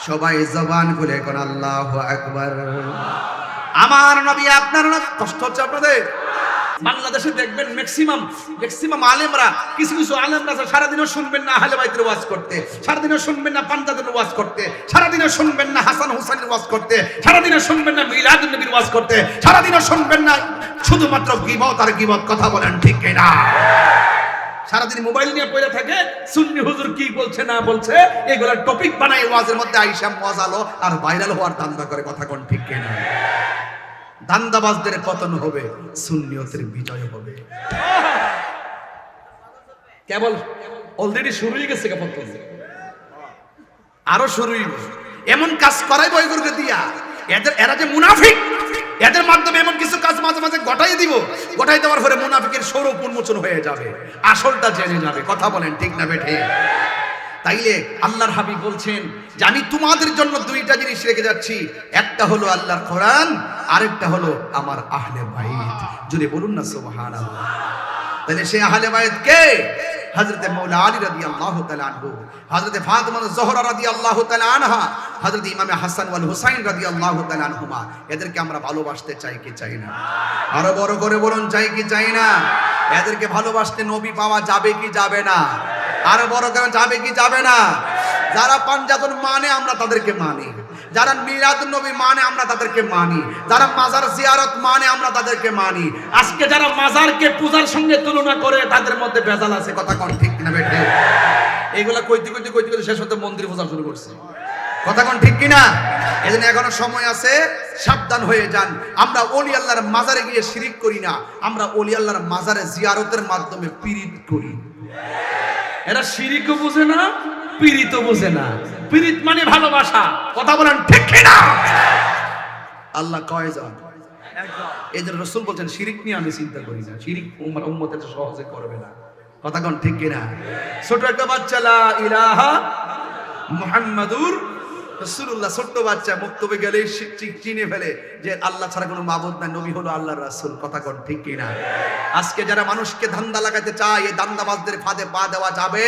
A: সবাই জবান খুলে কোন আল্লাহু আকবার। আমার নবী, আপনার না কষ্ট হচ্ছে আপনাদের? বাংলাদেশে দেখবেন ম্যাক্সিমাম আলেমরা, কিছু আলেমরা সারাদিনও শুনবেন না আহলে বাইতের ওয়াজ করতে, সারাদিনও শুনবেন না পাঞ্জাবের ওয়াজ করতে, সারাদিনও শুনবেন না হাসান হুসাইনের ওয়াজ করতে, সারাদিনও শুনবেন না মিলাদুন নবীর ওয়াজ করতে, সারাদিনও শুনবেন না শুধুমাত্র গীবত আর গীবত। কথা বলেন ঠিক কিনা? সারাদিন মোবাইল নিয়ে পড়ে থাকে, সুন্নি হুজুর কি বলছে না বলছে এগুলা টপিক বানায় ওয়াজের মধ্যে আইসা মজালো আর ভাইরাল হওয়ার ধান্দা করে। কথা কোন ঠিক কিনা? দান্দাবাজদের পতন হবে, সুন্নিয়তের বিজয় হবে। কেবল অলরেডি শুরু হয়ে গেছে, কেবল আরো শুরু হইব। এমন কাজ করাইবো এগুলোকে দিয়া, এরা যে মুনাফিক, এদের মাধ্যমে এমন কিছু কাজ মাঝে মাঝে ঘটাই দিব, ঘটাই দেওয়ার পরে মুনাফিকের স্বরূপ উন্মোচন হয়ে যাবে, আসলটা জেনে যাবে। কথা বলেন ঠিক না বেঠে? তাইলে আল্লাহর হাবিব বলছেন যে আমি তোমাদের জন্য দুইটা জিনিস রেখে যাচ্ছি, একটা হলো আল্লাহর কোরআন, আরেকটা হলো আমার আহলে বাইত। জুড়ে বলুন না সুবহানাল্লাহ। তাহলে সেই আহলে বাইত কে? হযরত মাওলা আলী রাদিয়াল্লাহু তাআলা আনহু, হযরত ফাতিমা যোহরা রাদিয়াল্লাহু তাআলা আনহা, হযরত ইমাম হাসান ওয়াল হুসাইন রাদিয়াল্লাহু তাআলা আনহুমা। এদেরকে আমরা ভালোবাসতে চাই কি চাই না? আরো বড় করে বলুন, চাই কি চাই না? এদেরকে ভালোবাসতে নবী পাওয়া যাবে কি যাবে না? আরো বড় করে যাবে কি যাবে না? যারা পাঞ্জাতন মানে আমরা তাদেরকে মানি, যারা মিলাদুন নবী মানে আমরা তাদেরকে মানি, যারা মাজার জিয়ারত মানে আমরা তাদেরকে মানি। আজকে যারা মাজারকে পূজার সঙ্গে তুলনা করে তাদের মধ্যে ভেজাল আছে। কথা কোন ঠিক কিনা বেঠে? এইগুলা কইতে শেষ হতে মন্দির পূজা শুরু করছে। কথা কোন ঠিক কিনা? এজন্য এখনো সময় আছে, সাবধান হয়ে যান। আমরা ওলি আল্লাহর মাজারে গিয়ে শিরিক করি না, আমরা ওলি আল্লাহর মাজারে জিয়ারতের মাধ্যমে পীড়িত করি। এরা শিরিকও বুঝে না, পীড়িতও বুঝে না। পীড়িত মানে ভালোবাসা। কথা বলেন ঠিক কিনা? আল্লাহ কয় যান, এদের রাসূল বলেন শিরিক নিয়ে আমি চিন্তা করি না, শিরিক উম্মার উম্মতের সহজে করবে না। কথা কোন ঠিক কিনা? ছোট একটা বাচ্চা লা ইলাহা মুহাম্মাদুর রাসূলুল্লাহ, ছোট্ট বাচ্চা মুক্তবে গেলে চিনে ফেলে যে আল্লাহ ছাড়া কোনো মাবুদ নাই, নবী হলো আল্লাহর রাসূল। কথা কোন ঠিক কিনা? আজকে যারা মানুষকে ধান্দা লাগাতে চায়, এই ধান্দাবাজদের ফাঁদে পা দেওয়া যাবে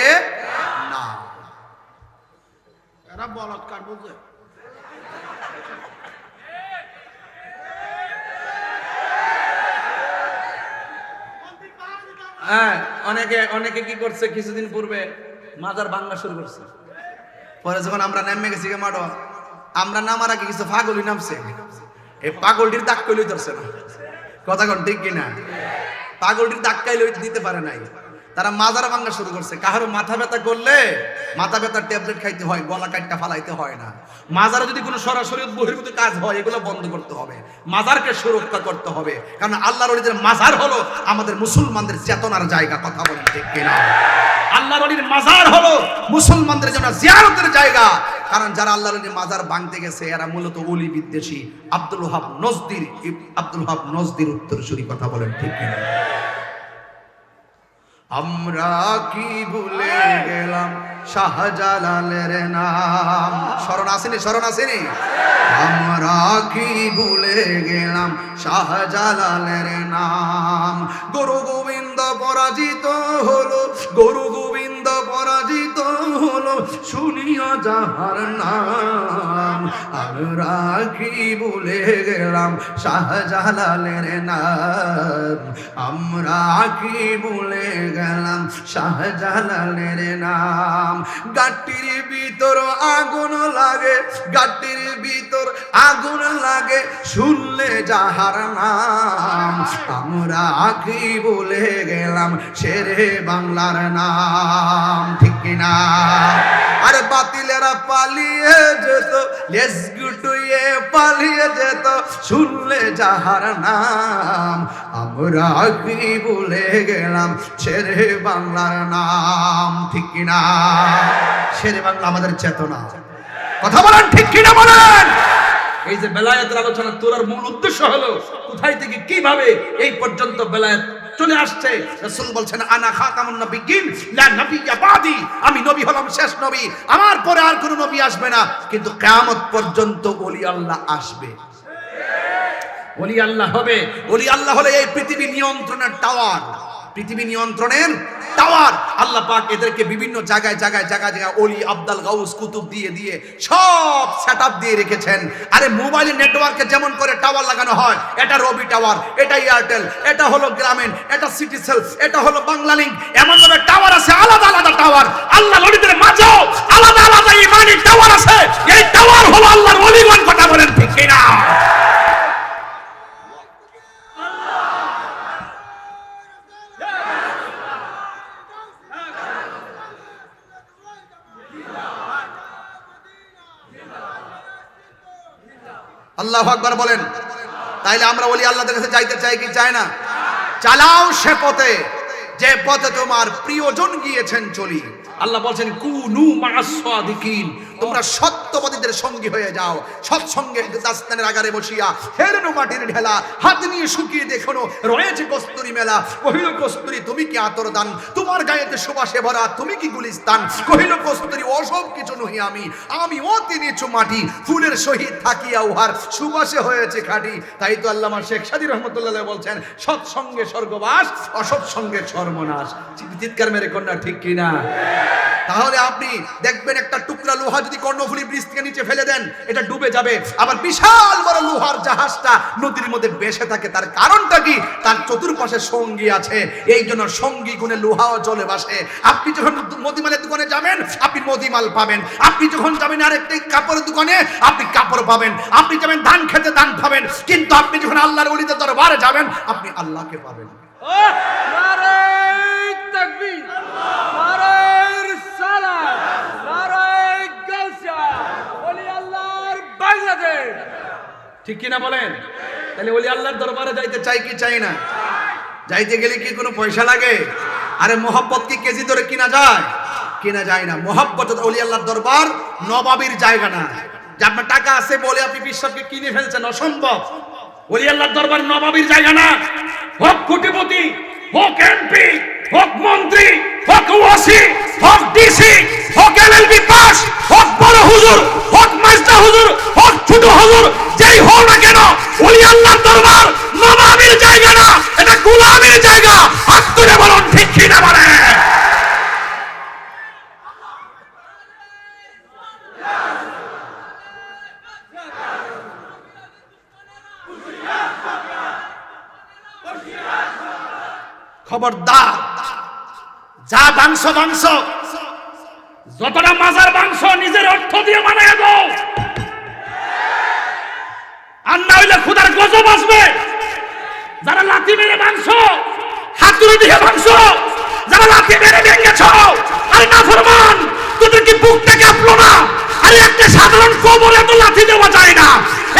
A: না।
B: এরা বলৎকার বুঝে।
A: হ্যাঁ, অনেকে অনেকে কি করছে, কিছুদিন পূর্বে মাজার ভাঙা শুরু করছে। পরে যখন আমরা নেমে গেছি মাঠো, আমরা নামার আগে কিছু পাগলই নামছে। এই পাগলটির দাগ কইলই ধরছে না। কথা কোন ঠিক কিনা? পাগলটির দাগ কাইলই দিতে পারে নাই। তারা মাজার ভাঙা শুরু করছে। কারো মাথা ব্যথা করলে মাথা ব্যথার ট্যাবলেট খাইতে হয়, গলা কাটটা ফালাইতে হয় না। মাজারে যদি কোনো সরাসরি বহির্ভূত কাজ হয়, এগুলো বন্ধ করতে হবে। মাজারকে সুরক্ষা করতে হবে, কারণ আল্লাহর ওলিদের মাজার হলো আমাদের মুসলমানদের চেতনার জায়গা। কথা বলেন ঠিক কিনা? আল্লাহর ওলির মাজার হলো মুসলমানদের জন্য জিয়ারতের জায়গা। কারণ যারা আল্লাহর ওলির মাজার ভাঙতে গেছে এরা মূলত ওলি বিদ্বেষী। আব্দুল ওহাব নজদির উত্তরসূরি। কথা বলেন ঠিক কিনা? আমরা কি ভুলে গেলাম শাহজালালের নাম। স্মরণ আসেনি? স্মরণ আসেনি? আমরা কি ভুলে গেলাম শাহজালালের নাম। গুরু গোবিন্দ পরাজিত হলো, গুরু গোবিন্দ পরাজিত হলো, শুনিয়া যাহার নাম। আমরা কি ভুলে গেলাম শাহজালালের নাম। আমরা কি ভুলে গেলাম শাহজালালের নাম। গাটির ভিতর আগুন লাগে, গাটির ভিতর আগুন লাগে, শুনলে যাহার নাম। আমরা কি ভুলে গেলাম শেরে বাংলার নাম। ঠিক কিনা? আরে বাতিলেরা পালিয়ে যেত, লেজ গুটুয়ে পালিয়ে যেত, শুনলে যাহার নাম। আমরা কি ভুলে গেলাম শেরে বাংলার নাম। ঠিক কিনা? শেরে বাংলা আমাদের চেতনা। কথা বলেন ঠিক কিনা বলেন? এই যে বেলায়েতের আলোচনা তোলার মূল উদ্দেশ্য হলো কোথায় থেকে কিভাবে এই পর্যন্ত বেলায়েত চলে আসছে। রাসূল বলছেন আনা খাতামুন নবিয়্যিন লা নবিয়্যা বাদি, আমি নবী হলাম শেষ নবী, আমার পরে আর কোনো নবী আসবে না। কিন্তু কিয়ামত পর্যন্ত ওলি আল্লাহ আসবে, ওলি আল্লাহ হবে। ওলি আল্লাহ হলে এই পৃথিবী নিয়ন্ত্রণের টাওয়ার, পৃথিবী নিয়ন্ত্রণের টাওয়ার। আল্লাহ পাক এদেরকে বিভিন্ন জায়গায় জায়গায় জায়গায় জায়গায় ওলি, আব্দাল, গাউস, কুতুব দিয়ে দিয়ে সব সেটআপ দিয়ে রেখেছেন। আরে মোবাইলের নেটওয়ার্কে যেমন করে টাওয়ার লাগানো হয়, এটা রবি টাওয়ার, এটা এয়ারটেল, এটা হলো গ্রামীণ, এটা সিটিসেল, এটা হলো বাংলালিংক, এমন ভাবে টাওয়ার আছে, আলাদা আলাদা টাওয়ার। আল্লাহ ওলিদের মাঝেও আলাদা আলাদা ইমানি টাওয়ার আছে। এই টাওয়ার হলো আল্লাহর ওলিগণ। কথা বলেন ঠিক কিনা? আল্লাহু আকবার বলেন। তাইলে আমরা ওলি আল্লাহর কাছে যাইতে চাই কি চাই না? চালাও সে পথে যে পথে তোমার প্রিয়জন গিয়েছেন চলি। আল্লাহ বলছেন কুনু মা'আস সাদিকিন, তোমরা সত্যবাদীদের সঙ্গী হয়ে যাও। সৎসঙ্গে দাস্তানের আগারে বসিয়া হেরনো মাটির ঢেলা, হাত নিয়ে শুকিয়ে দেখোনো রয়েছে কস্তুরি মেলা। কহিল কস্তুরি তুমি কি আতর দান, তোমার গায়েতে সুবাসে ভরা তুমি কি গুলিস্তান। কহিল কস্তুরি ওসব কিছু নহি আমি, আমি অতি নিচু মাটি, ফুলের সহিত থাকিয়া উহার সুবাসে হয়েছে খাঁটি। তাই তো আল্লামা শেখ সাদী রহমতুল্লাহ বলছেন সৎসঙ্গে স্বর্গবাস, অসৎসঙ্গে সর্বনাশ। চিৎকার মেরে কন্যা ঠিক কিনা? তাহলে আপনি দেখবেন একটা টুকরা লোহা যদি কর্ণফুলী ব্রিজ থেকে নিচে ফেলে দেন, এটা ডুবে যাবে। আবার বিশাল বড় লোহার জাহাজটা নদীর মধ্যে ভেসে থাকে। তার কারণটা কি? তার চতুর্পাশে সঙ্গী আছে। এই জন্য সঙ্গী গুণে লোহাও চলে ভাসে। আপনি যখন মদিমালের দোকানে যাবেন আপনি মদিমাল পাবেন, আপনি যখন যাবেন আরেকটি কাপড়ের দোকানে আপনি কাপড় পাবেন, আপনি যাবেন ধান খেতে ধান পাবেন। কিন্তু আপনি যখন আল্লাহর ওলিদের দরবারে যাবেন আপনি আল্লাহকে পাবেন।
C: নারে তাকবীর, নারে রিসালাত, নারে গাউসিয়া, ওলি আল্লাহর বাংলাদেশ।
A: ঠিক কিনা বলেন? তাহলে ওলি আল্লাহর দরবারে যাইতে চাই কি চাই না? যাইতে গেলে কি কোনো পয়সা লাগে? আরে মোহাব্বত কি কেজি ধরে কিনা যায়? কিনা যায় না। মোহাব্বত ওলি আল্লাহর দরবার নবাবির জায়গা না যে আপনার টাকা আছে বলে আপনি বিশ্বকে কিনে ফেলছেন, অসম্ভব। ওলি আল্লাহর দরবার নবাবির জায়গা না। হোক কোটিপতি, হোক এমপি, হোক মন্ত্রী, হোক ওয়াসি, হোক ডিসি, হোক এলএলবি পাস, হোক বড় হুজুর, হোক মাস্টার হুজুর, হোক ছোট হুজুর, যেই হোক না কেন ওলি আল্লাহর দরবার নবাবির জায়গা না, এটা গোলামির জায়গা। হাত তুলে বলুন ঠিক কিনা বলেন? খবরদার, যা মাংস মাংস,
C: যতটা মাজার মাংস নিজের অর্থ দিয়ে বানায় দাও, আর না হইলে খুদার গজব আসবে। যারা লাথি মেরে মাংস, হাতুড়ি দিয়ে মাংস, যারা লাথি মেরে ভেঙেছ, আরে নাফরমান, তোদের কি বুকটা কাঁপলো না? আরে একটা সাধারণ কবরে তো লাথি দেওয়া যায় না,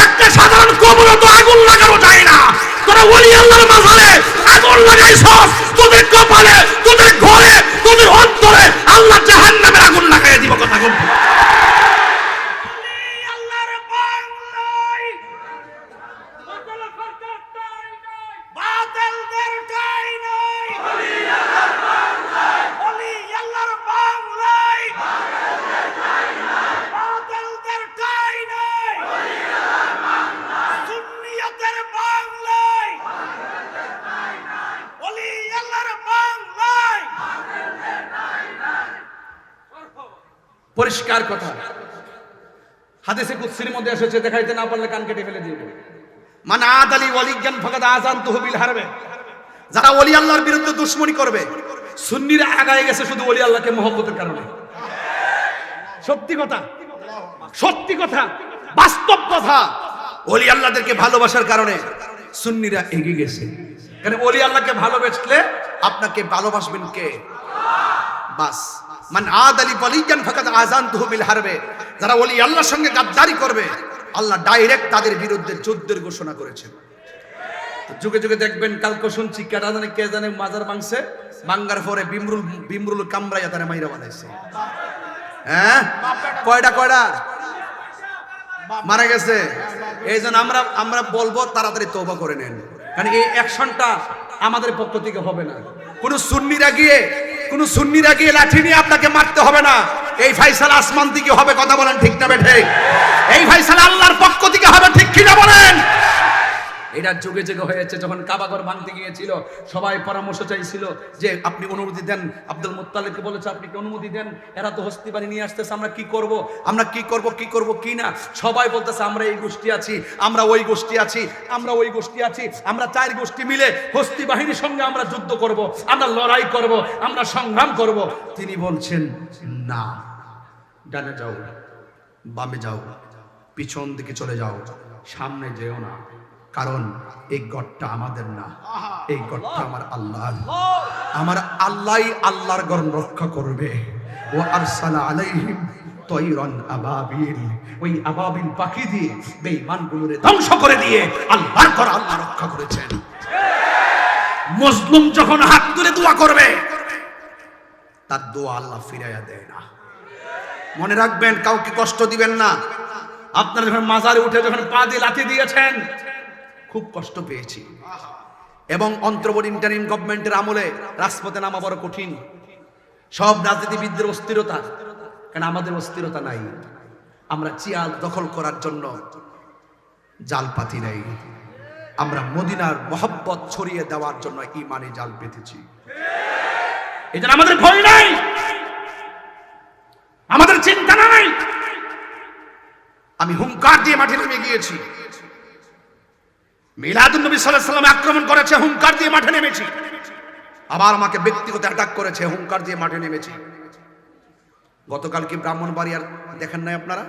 C: একটা সাধারণ কবরে তো আগুন লাগানো যায় না। তোরা ওলি আল্লাহর মাজারে আগুন লাগাইছস, তোদের কপালে, তোদের ঘরে, তোদের অন্তরে আল্লাহ জাহান্নামের আগুন লাগাই দিব। কথা বল।
A: পরিষ্কার কথা, হাদিসে কুদসির মধ্যে এসেছে, দেখাইতে না পারলে কান কেটে ফেলে দিবে। মান আদালি ওয়ালিয়ান ফাকাদ আযানতুহু বিল হারবে। যারা ওলি আল্লাহর বিরুদ্ধে দুশমনি করবে, সুন্নিরা আগায় গেছে শুধু ওলি আল্লাহকে মহব্বতের কারণে। সত্যি কথা, সত্যি কথা, বাস্তব কথা। ওলি আল্লাহদেরকে ভালোবাসার কারণে সুন্নিরা এগিয়ে গেছে। কারণ ওলি আল্লাহকে ভালোবাসলে আপনাকে ভালোবাসবেন কে? বাস। মান আদালি ওয়ালিয়ান ফাকাদ আযানতুহু বিল হারবে। যারা ওলি আল্লাহর সঙ্গে গাদ্দারি করবে, আল্লাহ ডাইরেক্ট তাদের বিরুদ্ধে যুদ্ধের ঘোষণা করেছেন। যুগে যুগে দেখবেন, কালকে শুনছি কেডা জানে কে জানে মাজার ভাঙছে, ভাঙ্গার পরে বিমরুল কামরাইয়া তারা মাইরা বানাইছে। হ্যাঁ, কয়টা মারা গেছে। এই জন্য আমরা বলবো তাড়াতাড়ি তওবা করে নেন, কারণ এই অ্যাকশনটা আমাদের পক্ষ থেকে হবে না। কোন সুন্নিরা গিয়ে লাঠি নিয়ে আপনাকে মারতে হবে না। এই ফাইসালা আসমান থেকে হবে। কথা বলেন ঠিক না বেঠে? এই ফাইসালা আল্লাহর পক্ষ থেকে হবে, ঠিক কিনা বলেন? এটা যুগে যুগে হয়েছে। যখন কাবাঘর ভাঙতে গিয়েছিল, সবাই পরামর্শ চাইছিল যে আপনি অনুমতি দেন। আব্দুল মুত্তালিবকে বলেছে আপনি কি অনুমতি দেন, এরা তো হস্তি বাড়ি নিয়ে আসতেছে, আমরা কি করব কি না। সবাই বলতেছে আমরা এই গোষ্ঠী আছি, আমরা ওই গোষ্ঠী আছি, আমরা 4 গোষ্ঠী মিলে হস্তি বাহিনীর সঙ্গে আমরা যুদ্ধ করব, আমরা লড়াই করব, আমরা সংগ্রাম করব। তিনি বলছেন না, ডানে যাও, বামে যাও, পিছন দিকে চলে যাও, সামনে যেও না, কারণ এই গড়টা আমাদের না, এই গড়টা আমার আল্লাহর। আমার আল্লাহই আল্লাহর গড় রক্ষা করবে। ও আরসালা আলাইহিম তায়রান আবাবিল, ওই আবাবিল পাখি দিয়ে বেঈমানগুলোরে ধ্বংস করে দিয়ে আল্লাহর গড় আল্লাহ রক্ষা করেছেন। মজলুম যখন হাত তুলে দোয়া করবে, তার দোয়া আল্লাহ ফিরাইয়া দেয় না। মনে রাখবেন, কাউকে কষ্ট দিবেন না। আপনারা যখন মাজারে উঠে যখন পা দিয়ে লাথি দিয়েছেন, খুব কষ্ট পেয়েছি। এবং অন্তর্বর্তী ইন্টারিম গভর্নমেন্টের আমলে রাজপথে নামা বড় কঠিন। সব রাজনীতিবিদদের অস্থিরতা, কারণ আমাদের অস্থিরতা নাই। আমরা চিয়াল দখল করার জন্য জাল পাতি নাই, আমরা মদিনার মহব্বত ছড়িয়ে দেওয়ার জন্য ইমানে জাল পেতেছি। এই জন্য আমাদের ভয় নাই, আমাদের চিন্তা নাই। আমি হুঙ্কার দিয়ে মাঠে নেমে গিয়েছি। মিলাদুন নবী সাল্লাল্লাহু আলাইহি ওয়াসাল্লাম আক্রমণ করেছে, হুঙ্কার দিয়ে মাঠে নেমেছি। আবার আমাকে ব্যক্তিগত অ্যাটাক করেছে, হুঙ্কার দিয়ে মাঠে নেমেছি। গতকাল কি ব্রাহ্মণবাড়িয়ার দেখেন নাই আপনারা?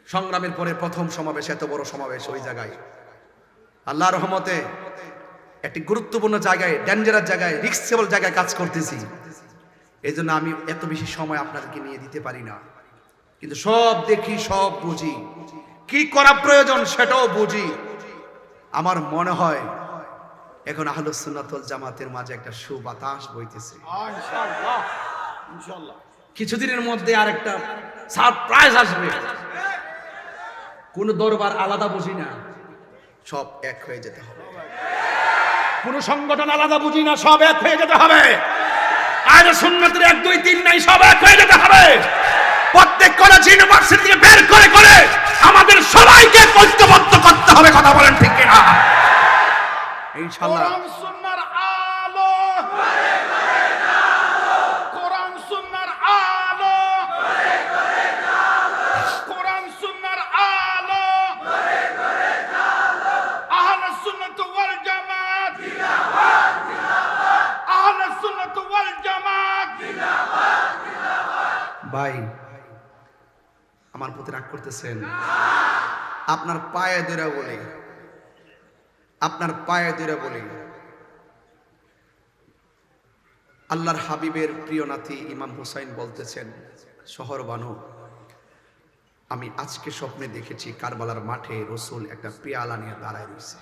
A: সংগ্রামের পরে প্রথম সমাবেশ, এত বড় সমাবেশ ওই জায়গায়। আল্লাহর রহমতে একটি গুরুত্বপূর্ণ জায়গায়, ডেঞ্জারাস জায়গায়, রিস্কেবল জায়গায় কাজ করতেছি। এই জন্য আমি এত বেশি সময় আপনাদেরকে নিয়ে দিতে পারি না, কিন্তু সব দেখি, সব বুঝি, কি করা প্রয়োজন সেটাও বুঝি। আমার মনে হয় এখন আহলুস সুন্নাত ওয়াল জামাতের মাঝে একটা সুবাতাস বইতেছে। ইনশাআল্লাহ কিছুদিনের মধ্যে আরেকটা সারপ্রাইজ আসবে। কোন দরবার আলাদা বুঝি না, সব এক হয়ে যেতে হবে। কোন সংগঠন আলাদা বুঝি না, সব এক হয়ে যেতে হবে। আহলে সুন্নাতের 1 2 3 নাই, সব এক হয়ে যেতে হবে। প্রত্যেক কলেজ ইউনিভার্সিটি থেকে বের করে করে আমাদের সবাইকে ঐক্যবদ্ধ করতে হবে। কথা বলেন ঠিক কিনা? ইনশাআল্লাহ। কোরআন সুন্নাহর আলো, করে করে জালো। কোরআন সুন্নাহর আলো, করে করে জালো। কোরআন সুন্নাহর আলো, করে করে জালো। আহলে সুন্নাত ওয়াল জামাত জিন্দাবাদ, জিন্দাবাদ। ভাই আমার প্রতি রাগ করতেছেন? আপনার পায়ে ধরে বলি, আপনার পায়ে ধরে বলি, আল্লাহর হাবিবের প্রিয় নাতি ইমাম হুসাইন বলতেছেন, শহর বানু, আমি আজকে স্বপ্নে দেখেছি কারবালার মাঠে রসুল একটা পেয়ালা নিয়ে দাঁড়ায় রয়েছে।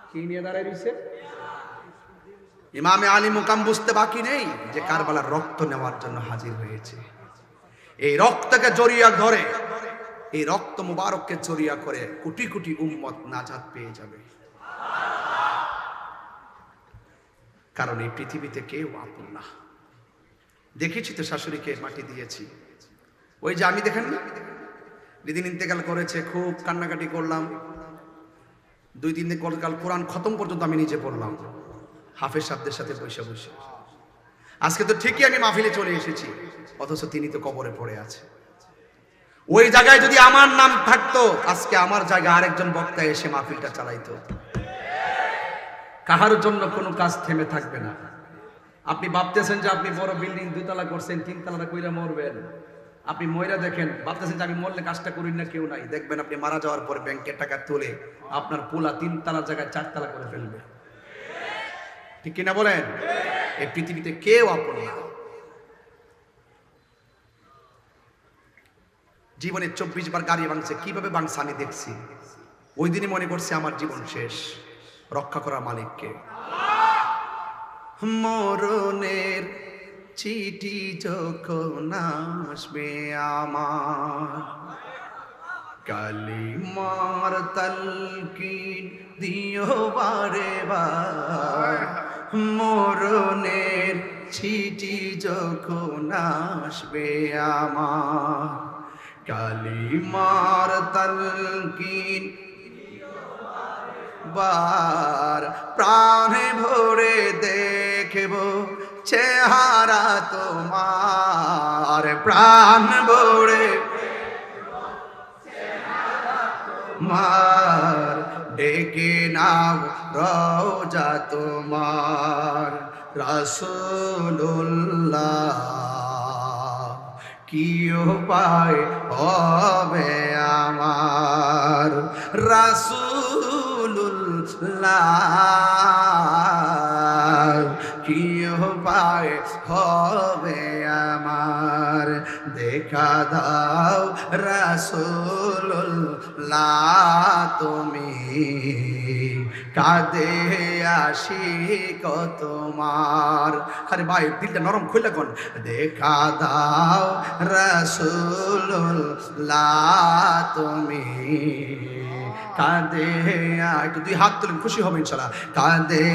A: কি নিয়ে দাঁড়ায় রয়েছে? ইমামে আলী মুকাম বুঝতে বাকি নেই যে কারবালার রক্ত নেওয়ার জন্য হাজির হয়েছে। এই রক্তকে জড়িয়া ধরে, এই রক্ত মুবারককে জড়িয়া করে কোটি কোটি উম্মত নাজাত পেয়ে যাবে। কারণ এই পৃথিবীতে কেউ আপন না। দেখেছি তো শাশুড়িকে মাটি দিয়েছি, ওই যে আমি দেখেন না যেদিন ইন্তেকাল করেছে খুব কান্নাকাটি করলাম, 2-3 দিন কাল কোরআন খতম পর্যন্ত আমি নিজে পড়লাম হাফেজ সাহেবদের সাথে বসে বসে। আজকে তো ঠিকই আমি মাহফিলে চলে এসেছি, অথচ তিনি তো কবরে পড়ে আছে। ওই জায়গায় যদি আমার নাম থাকতো, আজকে আমার জায়গায় আরেকজন বক্তা এসে মাহফিলটা চালাইতো। কাহার জন্য কোনো কাজ থেমে থাকবে না। আপনি ভাবতেছেন যে আপনি বড় বিল্ডিং 2 তলা করছেন, 3 তলাটা কইরা মরবেন, আপনি ময়রা দেখেন, ভাবতেছেন যে আমি মরলে কাজটা করি না, কেউ নাই। দেখবেন আপনি মারা যাওয়ার পরে ব্যাংকের টাকা তুলে আপনার পোলা 3 তলার জায়গায় 4 তলা করে ফেলবে। ঠিক কিনা বলেন? এই পৃথিবীতে কেউ আপন না। জীবনে 24 বার গাড়ি ভাঙছে, কিভাবে ভাঙছে আমি দেখছি। ওই দিনই মনে করছে আমার জীবন শেষ। রক্ষা করার মালিককে। মরণের চিঠি যখন আসবে আমার, কালিমার তালকিন দিও বারে বার। মরণের চিঠি যখন আসবে আমার, কালিমার তালকিন বার। প্রাণে ভরে দেখব চেহারা তোমার, প্রাণ ভরে মার। ডেকে নাও রওজা তোমার, রাসূলুল্লাহ কি উপায় হবে আমার, রাসূলুল্লাহ কি উপায় হবে আমার। দেখা দাও রাসূলুল্লাহ তুমি, কাঁদে আশিক তোমার। আরে ভাই দিলটা নরম খুলে কোন। দেখা দাও রাসূলুল্লাহ তুমি, কাঁদে একটু 2 হাত তুলেন, খুশি হবে ইনশাআল্লাহ। কাঁদে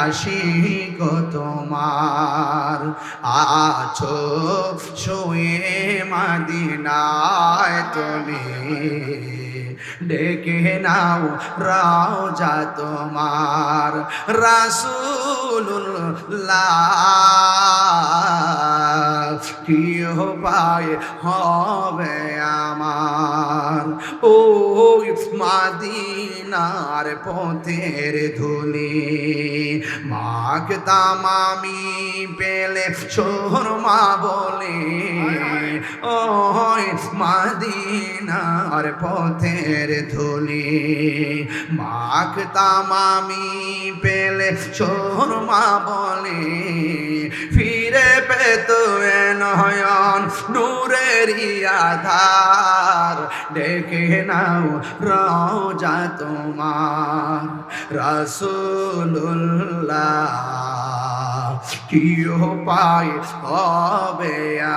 A: আশিক তোমার, আছো শুয়ে মদিনায় তুমি, ডেকে নাও রওজা তোমার, রাসূলুল্লাহ কি উপায় হবে আমার। ওই মদিনার পথের ধুলি মাগতাম আমি পেলে সুরমা বলে, ওই মদিনার পথের ধুলি মাগতাম আমি পেলে সুরমা বলে। ফিরে পেত এ নয়ন নূরেরই আধার, ডেকে নাও রওজা তোমার, রাসূলুল্লাহ কি উপায় হবে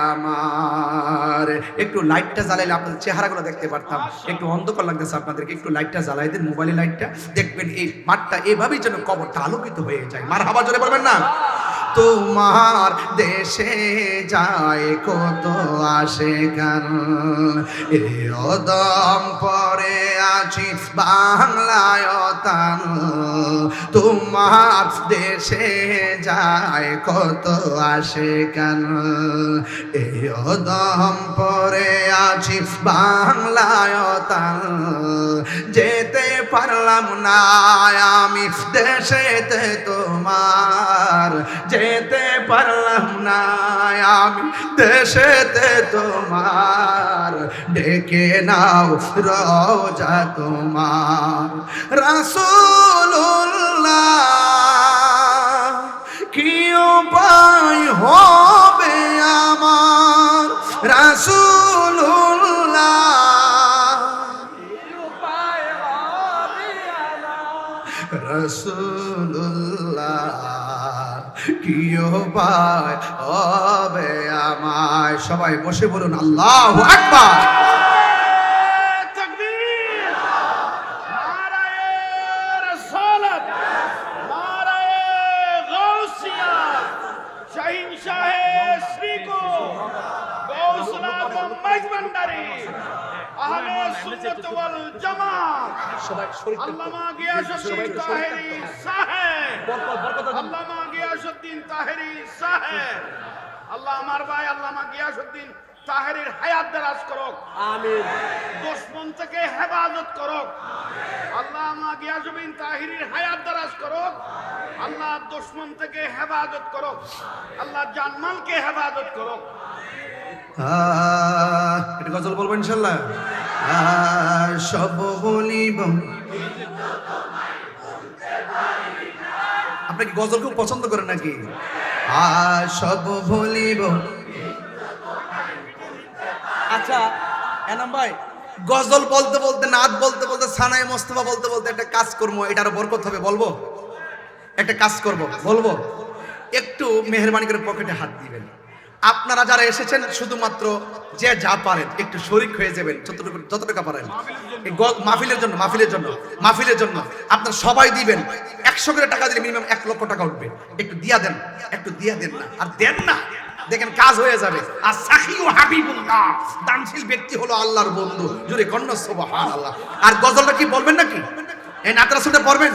A: আমার। একটু লাইটটা জ্বালাইলে আপনাদের চেহারাগুলো দেখতে পারতাম। একটু অন্ধকার লাগতেছে আপনাদেরকে, একটু লাইটটা জ্বালাই দেন, মোবাইলে লাইটটা, দেখবেন এই মাঠটা এভাবেই যেন কবরটা আলোকিত হয়ে যায়। মারহাবা জোরে বলবেন না? তোমার দেশে যায় কত আসে গান, এ অদম পরে আছি বাংলায় তান, তোমার দেশে যায় কত আসে কেন। এই দম পরে আছি বাংলায় তান, যেতে পারলাম না আমি দেশেতে তোমার, যেতে পারলাম না আমি দেশেতে তোমার, ডেকে নাও রওজা তোমার। রাসূলুল্লাহ কি উপায় হবে আমার, রাসূলুল্লাহ রাসূলুল্লাহ কি উপায় হবে আমার। সবাই বসে বলুন আল্লাহু আকবার।
C: তাকবীর, নারায়ে রাসালাত, নারায়ে গাউসিয়া, শাহিনশাহে শ্রীকো, গাউসুল আজম মাইজভান্ডারী, আহলে সুন্নাত ওয়াল জামাত, আল্লামা গিয়াসউদ্দিন তাহেরি সাহেব, আল্লামা গিয়াসউদ্দিন তাহেরি সাহেব। আল্লাহ আমার ভাই আল্লামা গিয়াসউদ্দিন তাহেরির হায়াত দারাজ করুক, আমিন। দুশমন থেকে হেফাজত করুক, আল্লামা গিয়াসউদ্দিন তাহেরির হায়াত দারাজ করুক। আল্লাহ দুশমন থেকে হেফাজত করুক, আল্লাহ জানমালকে হেফাজত করুক।
A: এটা গজল বলবো ইনশাল্লাহ। সব বলিব। আপনি কি গজল খুব পছন্দ করেন নাকি? সব বলিব। আচ্ছা এনাম ভাই, গজল বলতে বলতে, নাত বলতে বলতে, সানায়ে মোস্তফা বলতে বলতে একটা কাজ করবো, এটারও বরকত হবে, বলবো? একটা কাজ করব, বলবো? একটু মেহেরবানি করে পকেটে হাত দিবেন। আপনারা যারা এসেছেন শুধুমাত্র যে যা পারেন একটু শরীক হয়ে যাবেন, যতটুকু পারেন মাহফিলের জন্য, মাহফিলের জন্য আপনারা সবাই দিবেন। 100 করে টাকা দিলে মিনিমাম 1 লক্ষ টাকা উঠবে। একটু দিয়া দেন, একটু দিয়া দেন না, আর দেন না, দেখেন কাজ হয়ে যাবে। আর সাখিউ হাবিবুল্লাহ, দানশীল ব্যক্তি হলো আল্লাহর বন্ধু। জোরে কন্যা সুবহানাল্লাহ। আর গজলটা কি বলবেন নাকি? এই নাত রাসূলটা পড়বেন?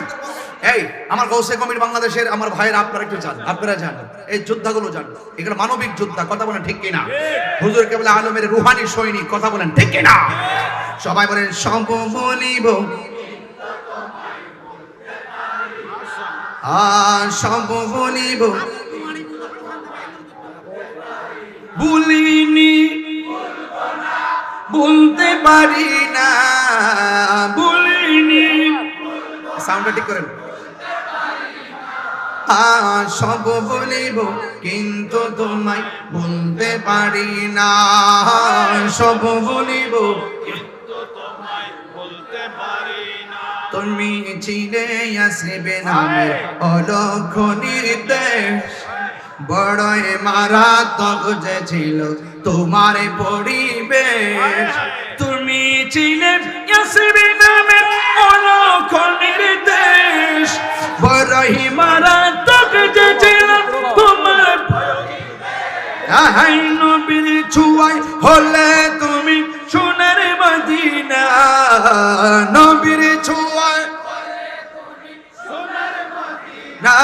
A: এই আমার গৌসে কমিটি বাংলাদেশের আমার ভাইয়েরা, আপনারা একটু জান, আপনারা জান এই যোদ্ধাগুলো জান, এগুলো মানবিক যোদ্ধা, কথা বলেন ঠিক কিনা? হুজুর কেবল আলমের রুহানি সৈনিক, কথা বলেন ঠিক কিনা? সবাই বলেন সব বলিব, সব বলিব, বলিনি বলতে পারি না, বলিনি, সাউন্ডটা ঠিক করেন। সব বলিব কিন্তু তোমায় বলতে পারি না, সব বলিব কিন্তু তোমায় বলতে পারি না। তুমি চিনে আসবে নামে অলক্ষ নির্দেশ, বড়ই মারাত্মক যে ছিল তোমার পরিবেশ। তুমি চিনে আসবে নামে অলক্ষ নির্দেশ, বড়ই মারাত্মক যে ছিল তোমার পরিবেশ। নবীর ছোঁয়ায় হলে তুমি সোনার মদিনা, নবীর ছোঁয়ায় না,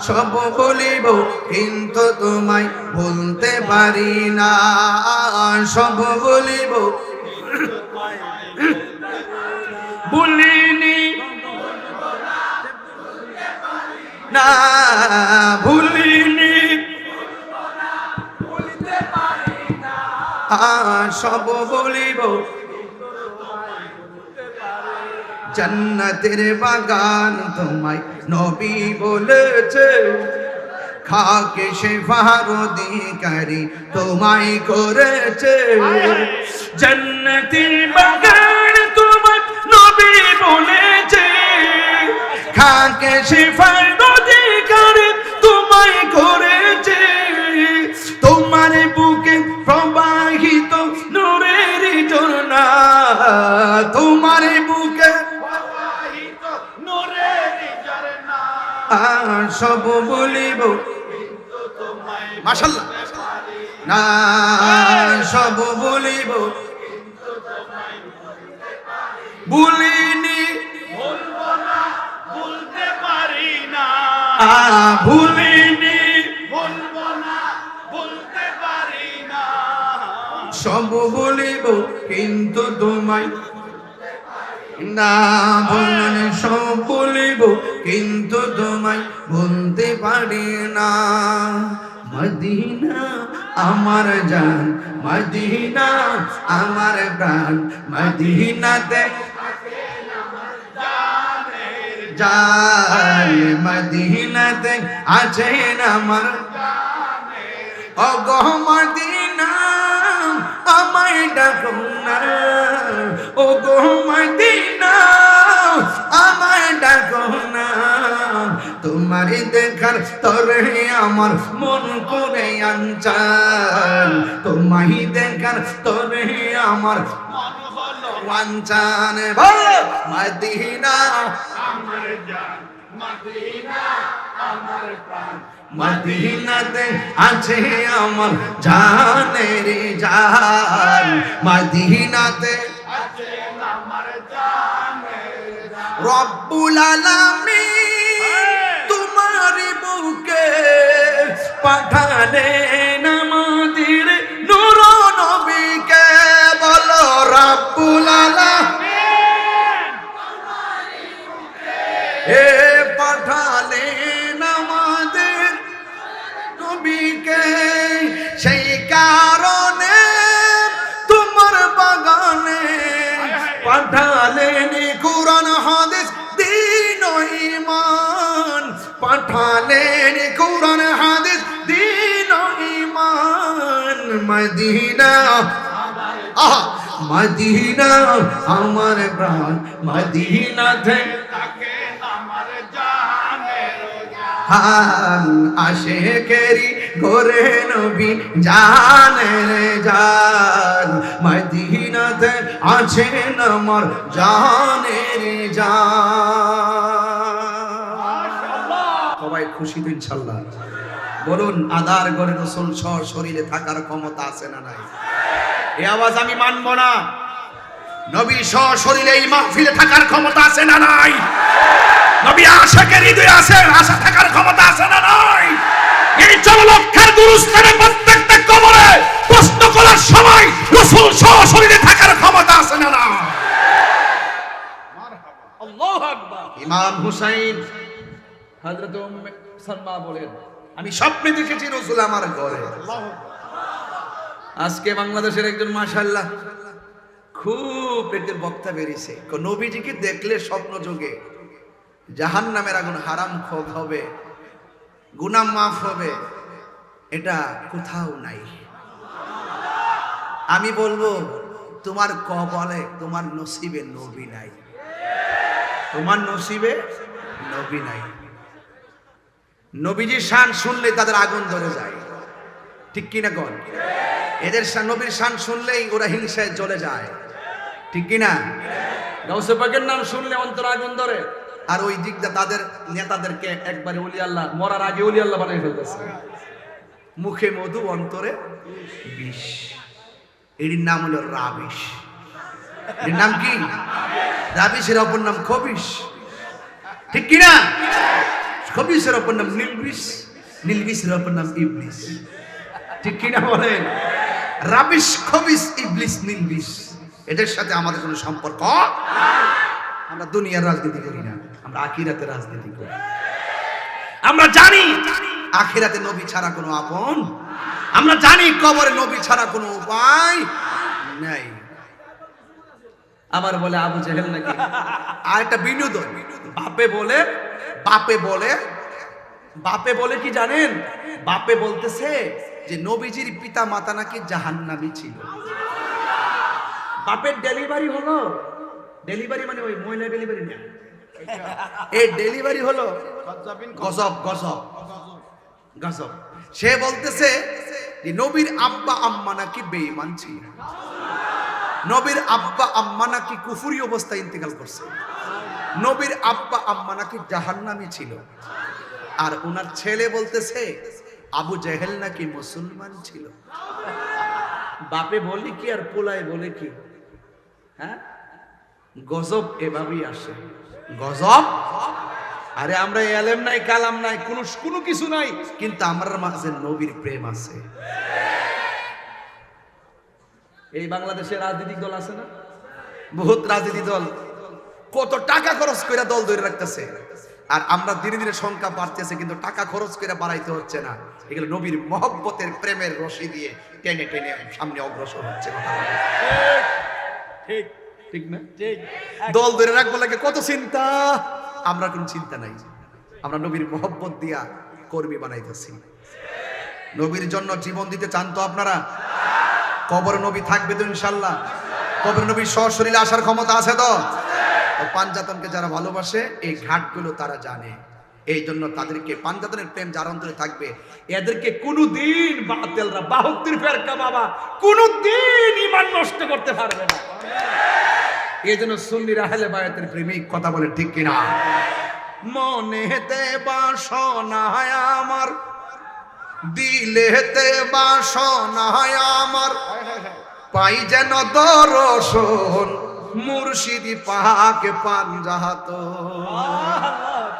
A: সব বলিব কিন্তু তোমায় বলতে পারি না, সব বলিব বলিনি না, ভুলিনি, সব বলিব। জান্নাতের বাগান তোমায় নবী বলেছে, খাকে শেফার অধিকারী তোমায় করেছে। জান্নাতের বাগান তোমায় নবী বলেছে, খাকে শেফার অধিকারী তোমায় করেছে। তোমার বুকে প্রবাহিত নূরের ঝর্ণা, তোমার বুকে প্রবাহিত নূরের ঝর্ণা, সব বলিব মাশাআল্লাহ না, সব বলিব
C: ভুলিনি,
B: বলবো না, বলতে পারি না।
A: সব ভুলিব কিন্তু তোমায় না ভুললে, সব ভুলিব কিন্তু তোমায় ভুলতে পারি না। মদিনা আমার জান, মদিনা আমার প্রাণ, মদিনাতে জান, মদিনাতে আছেন আমার ও গো মদিনা, আমায় ডাকো না ও গো মদিনা, আমায় ডাকো না। তোমার দেখার তরে আমার মন করে আনচান, তোমায় দেখার তরে আমার
B: মন হলো
A: ওয়াঞ্চান। বলো মদিনা
B: আমার জান, মদিনা আমার প্রাণ।
A: মদিনাতে আছে আমার জানের জান, মদিনাতে
B: আছেন আমার জানের জান।
A: রব্বুল আলামিন তোমার বুকে পাঠালেন আমাদের নূর নবীকে। বলো রব্বুল আলামিন এ পাঠালেন আমাদের নবীকে, সেই কারণে তোমার বাগানে পাঠালেন কুরআন হাদিস দ্বীন ও ঈমান, পাঠালেন কুরআন হাদিস দ্বীন ও ঈমান। মদিনা আহা, মদিনা আমার প্রাণ, মদিনাতে
B: থাকেন আমার জানের জান।
A: হান আশেকেরি গোরে নবী জানের জান, মদিনাতে আছেন আমার জানের জান। সবাই খুশি তো ইনশাল্লাহ? বলুন আদার ঘরে রসুল শরীরে থাকার ক্ষমতা আছে না নাই? এই আওয়াজ আমি মানব না। নবী শরীরে এই মাহফিলে থাকার ক্ষমতা আছে না নাই? নবী আশাকের হৃদয়ে আছেন, আশা থাকার ক্ষমতা আছে না নাই? এই চললক্ষের গুরুস্থানে প্রত্যেকটা কবরে প্রশ্ন করার সময় রাসূল শরীরে থাকার ক্ষমতা আছে না না?
B: আল্লাহু আকবার।
A: ইমাম হুসাইন হযরত উম্মে সালমা বলেন, আমি স্বপ্নে দেখেছি রাসূল আমার ঘরে।
B: আল্লাহু
A: আজকে বাংলাদেশের একজন মাশাআল্লাহ খুব একজন বক্তা বেরিয়েছে, নবীজিকে দেখলে স্বপ্ন যোগে জাহান্নামের আগুন হারাম হবে, গুনাহ মাফ হবে, এটা কোথাও নাই। আমি বলবো তোমার কপালে, তোমার নসিবে নবী নাই, তোমার নসিবে নবী নাই। নবীজির শান শুনলে তাদের আগুন ধরে যায়, ঠিক কিনা কোন? এদের নবীর শান শুনলেই ওরা হিংসায় জ্বলে যায়, ঠিক কিনা? গাউসে পাকের নাম শুনলে অন্তর আগুন ধরে। আর ওই দিকটা তাদের নেতাদেরকে একবারে ওলি আল্লাহ, মরার আগে ওলি আল্লাহ বানিয়ে ফেলতেছে। মুখে মধু, অন্তরে বিষ। এর নাম হলো রাবিশ। এর নাম কি? রাবিশের অপর নাম খবিশ, ঠিক কিনা? খবিশের অপর নাম নীলবিশ, নীলবিশের অপর নাম ইবলিস, ঠিক কিনা বলেন? রাবিশ, খবিশ, ইবলিস, নীলবিশ, এদের সাথে আমাদের কোনো সম্পর্ক। আমরা দুনিয়ার রাজনীতি করি না, আমরা আখিরাতের রাজনীতি করি। আমরা জানি আখিরাতে নবী ছাড়া কোনো আপন, আমরা জানি কবরে নবী ছাড়া কোনো উপায় নাই। আবার বলে আবু জেহেল নাকি আর একটা বিনোদন, বাপে বলে, বাপে বলে, বাপে বলে কি জানেন? বাপে বলতেছে যে নবীজির পিতা মাতা নাকি জাহান্নামী ছিল। বাপের ডেলিভারি হলো, ডেলিভারি মানে ওই মহিলা ডেলিভারি না, এই ডেলিভারি হলো গজব, গজব, গজব। সে বলতেছে যে নবীর আব্বা আম্মা নাকি বেঈমান ছিল, নবীর আব্বা আম্মা নাকি কুফরি অবস্থায় ইন্তেকাল করছে, নবীর আব্বা আম্মা নাকি জাহান্নামী ছিল। আর ওনার ছেলে বলতেছে আবু জেহেল নাকি মুসলমান ছিল। বাপে বলি কি আর পোলায় বলে কি? হ্যাঁ, গজব এভাবেই আসে, গজব আরে আমরা এলেম নাই, কালাম নাই, কোনো কিছু নাই, কিন্তু আমার মাঝে নবীর প্রেম আছে। এই বাংলাদেশে রাজনৈতিক দল আছে না, বহুত রাজনৈতিক দল, কত টাকা খরচ করে দল ধরে রাখতেছে, আর আমরা ধীরে ধীরে সংখ্যা বাড়তেছে, কিন্তু টাকা খরচ করে বাড়াইতে হচ্ছে না। এগুলো নবীর মহব্বতের প্রেমের রশি দিয়ে টেনে টেনে সামনে অগ্রসর হচ্ছে।
B: ঠিক
A: ঠিক না?
B: ঠিক
A: দল ধরে রাখবো লাগে কত চিন্তা, আমরা কোনো চিন্তা নাই, আমরা নবীর মহব্বত দিয়া কর্মী বানাইতেছি। নবীর জন্য জীবন দিতে চান তো আপনারা? কবর নবী থাকবে তো ইনশাল্লাহ? কবর নবীর সশরীরে আসার ক্ষমতা আছে তো? পাঞ্জাতনকে যারা ভালোবাসে এই ঘাটগুলো তারা জানে, এই জন্য তাদেরকে পাঞ্জাতনের প্রেম যার অন্তরে থাকবে, এদেরকে কোনোদিন বাতিলরা 72 ফেরকা বাবা কোনোদিন ঈমান নষ্ট করতে পারবে না। এই জন্য সুন্নির আহলে বায়াতের প্রেমিক কথা বলে ঠিক কিনা? মনেতে বাসনা আমার, দিলেতে বাসনা আমার, পাই যেন দর্শন মুর্শিদি পাকে পাঞ্জাহাতন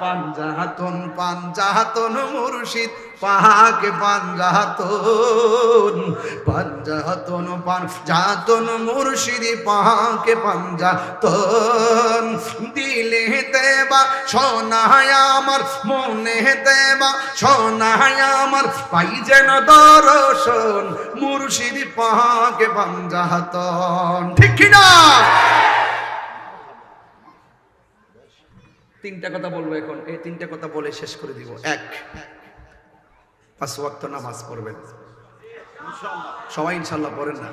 A: পাঞ্জাহাতন মুর্শিদ পাকে পাঞ্জাহাতন মুর্শিদি পাকে পাঞ্জাহাতন। দিলে দেবা সোনায় আমার, মনে দেবা সোনায় আমার, পাই যেন দর্শন মুর্শিদি পাকে পাঞ্জাহাতন। ঠিক কিনা? তিনটা কথা বলবো এখন, এই তিনটা কথা বলে শেষ করে দিব। এক, 5 ওয়াক্ত নামাজ পড়বেন সবাই ইনশাল্লাহ, পড়েন না?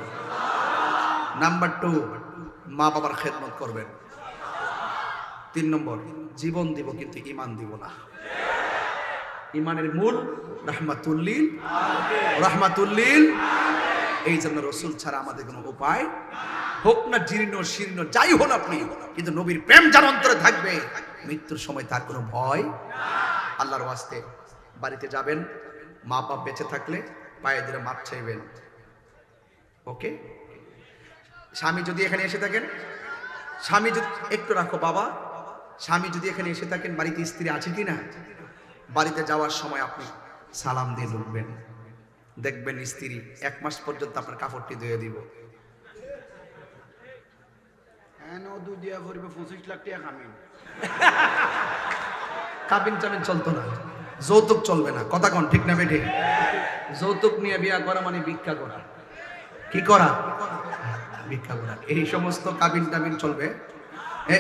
A: নাম্বার 2, মা বাবার খেদমত করবেন। 3 নম্বর, জীবন দিব কিন্তু ঈমান দিব না। ঈমানের মূল রাহমাতুল্লিল। এই জন্য রাসূল ছাড়া আমাদের কোনো উপায় হোক না জীর্ণ শীর্ণ যাই হন আপনি, কিন্তু নবীর প্রেম যার অন্তরে থাকবে মৃত্যুর সময় তার কোনো ভয়। আল্লাহর ওয়াস্তে বাড়িতে যাবেন, মা বাপ বেঁচে থাকলে পায়ে ধরে মাপ চাইবেন। ওকে? স্বামী যদি এখানে এসে থাকেন, স্বামী যদি একটু রাখো বাবা, স্বামী যদি এখানে এসে থাকেন, বাড়িতে স্ত্রী আছে কিনা, বাড়িতে যাওয়ার সময় আপনি সালাম দিয়ে ঢুকবেন, দেখবেন স্ত্রী 1 মাস পর্যন্ত আপনার কাপড়টি ধুয়ে দিব। কাবিন চাবিন চলতো না, যৌতুক চলবে না, কথা কোন ঠিক না বেঠে? যৌতুক নিয়ে বিয়া করা মানে ভিক্ষা করা। কি করা? ভিক্ষা করা। এই সমস্ত কাবিন টাবিন চলবে,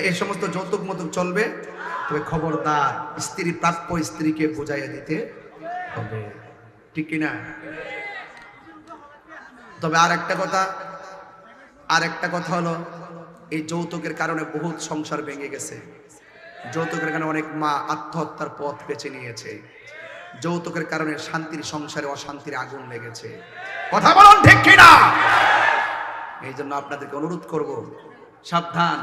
A: এই সমস্ত যৌতুক মতুক চলবে, তবে খবরদার স্ত্রী প্রাপ্য স্ত্রীকে বুঝাইয়া দিতে হবে, ঠিক কিনা? তবে আর একটা কথা হলো, এই যৌতুকের কারণে বহুত সংসার ভেঙে গেছে। যৌতুকের কারণে অনেক মা আত্মহত্যার পথ বেছে নিয়েছে। যৌতুকের কারণে শান্তির সংসারে অশান্তির আগুন লেগেছে। কথা বলুন ঠিক কিনা? এই জন্য আপনাদেরকে অনুরোধ করব, সাবধান।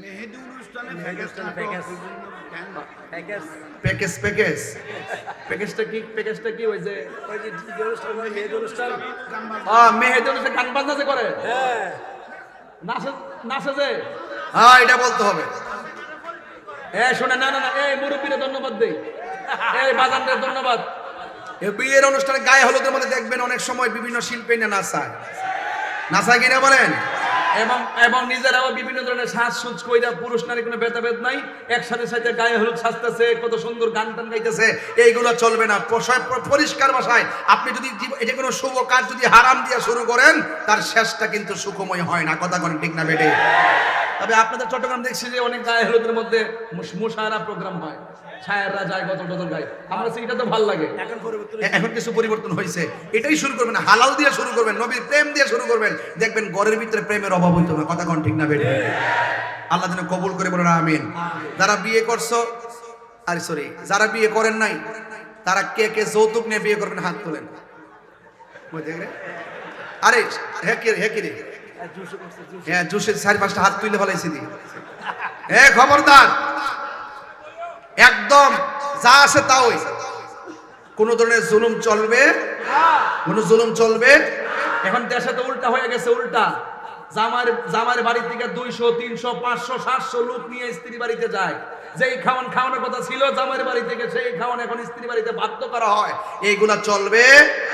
B: মেহেদি অনুষ্ঠানে
C: প্যাকেজটা কি? ওই যে
B: মেহেদি অনুষ্ঠান
C: মেহেদি অনুষ্ঠান গান বাজনা যে করে, নাচে যে,
A: এটা বলতে হবে।
C: শোনে না, এই মুরব্বীরে ধন্যবাদ দেই, এই বাজানদের ধন্যবাদ।
A: এই বিয়ের অনুষ্ঠানে গায়ে হলুদের মধ্যে দেখবেন অনেক সময় বিভিন্ন শিল্পী না নাচায় কিনা বলেন,
C: এবং নিজেরাও বিভিন্ন ধরনের সাজসুজ কইরা, পুরুষ নারী কোনো ভেদাভেদ নাই, একসাথে সাথে গায়ে হলুদ সাজতেছে, কত সুন্দর গান টান গাইতেছে।
A: এইগুলো চলবে না। পরিষ্কার ভাষায় আপনি যদি এটা কোনো শুভ কাজ যদি হারাম দিয়ে শুরু করেন, তার শেষটা কিন্তু সুখময় হয় না, কথা কোন ঠিক না বেটে?
C: তবে আপনাদের চট্টগ্রাম দেখছি যে অনেক গায়ে হলুদের মধ্যে মুশায়রা প্রোগ্রাম হয়, ছায়াররা যায়, গজল টজল গায়, আমার কাছে এটা তো ভালো লাগে।
A: এখন কিছু পরিবর্তন হয়েছে, এটাই শুরু করবেন, হালাল দিয়ে শুরু করবেন, নবীর প্রেম দিয়ে শুরু করবেন, দেখবেন ঘরের ভিতরে প্রেমের অভাব হইতো না, কথা কোন ঠিক না বেটে? আল্লাহ যেন কবুল করে বলেন আমিন। যারা বিয়ে করছো, যারা বিয়ে করেন নাই, তারা কে কে যৌতুক নিয়ে বিয়ে করবেন হাত তোলেন। আরে জুসের 4-5টা হাত তুলে ফেলাইছি দি। খবরদার, একদম যা আছে তাই, কোন ধরনের জুলুম চলবে, কোন জুলুম চলবে।
C: এখন দেশে তো উল্টা হয়ে গেছে, উল্টা
A: জামার বাড়ি থেকে 200 300 500 700 লোক নিয়ে স্ত্রী বাড়িতে যায়, যেই খাওয়ানোর কথা ছিল জামার বাড়ি থেকে সেই খাওয়ান এখন স্ত্রী বাড়িতে বাধ্য করা হয়। এইগুলা চলবে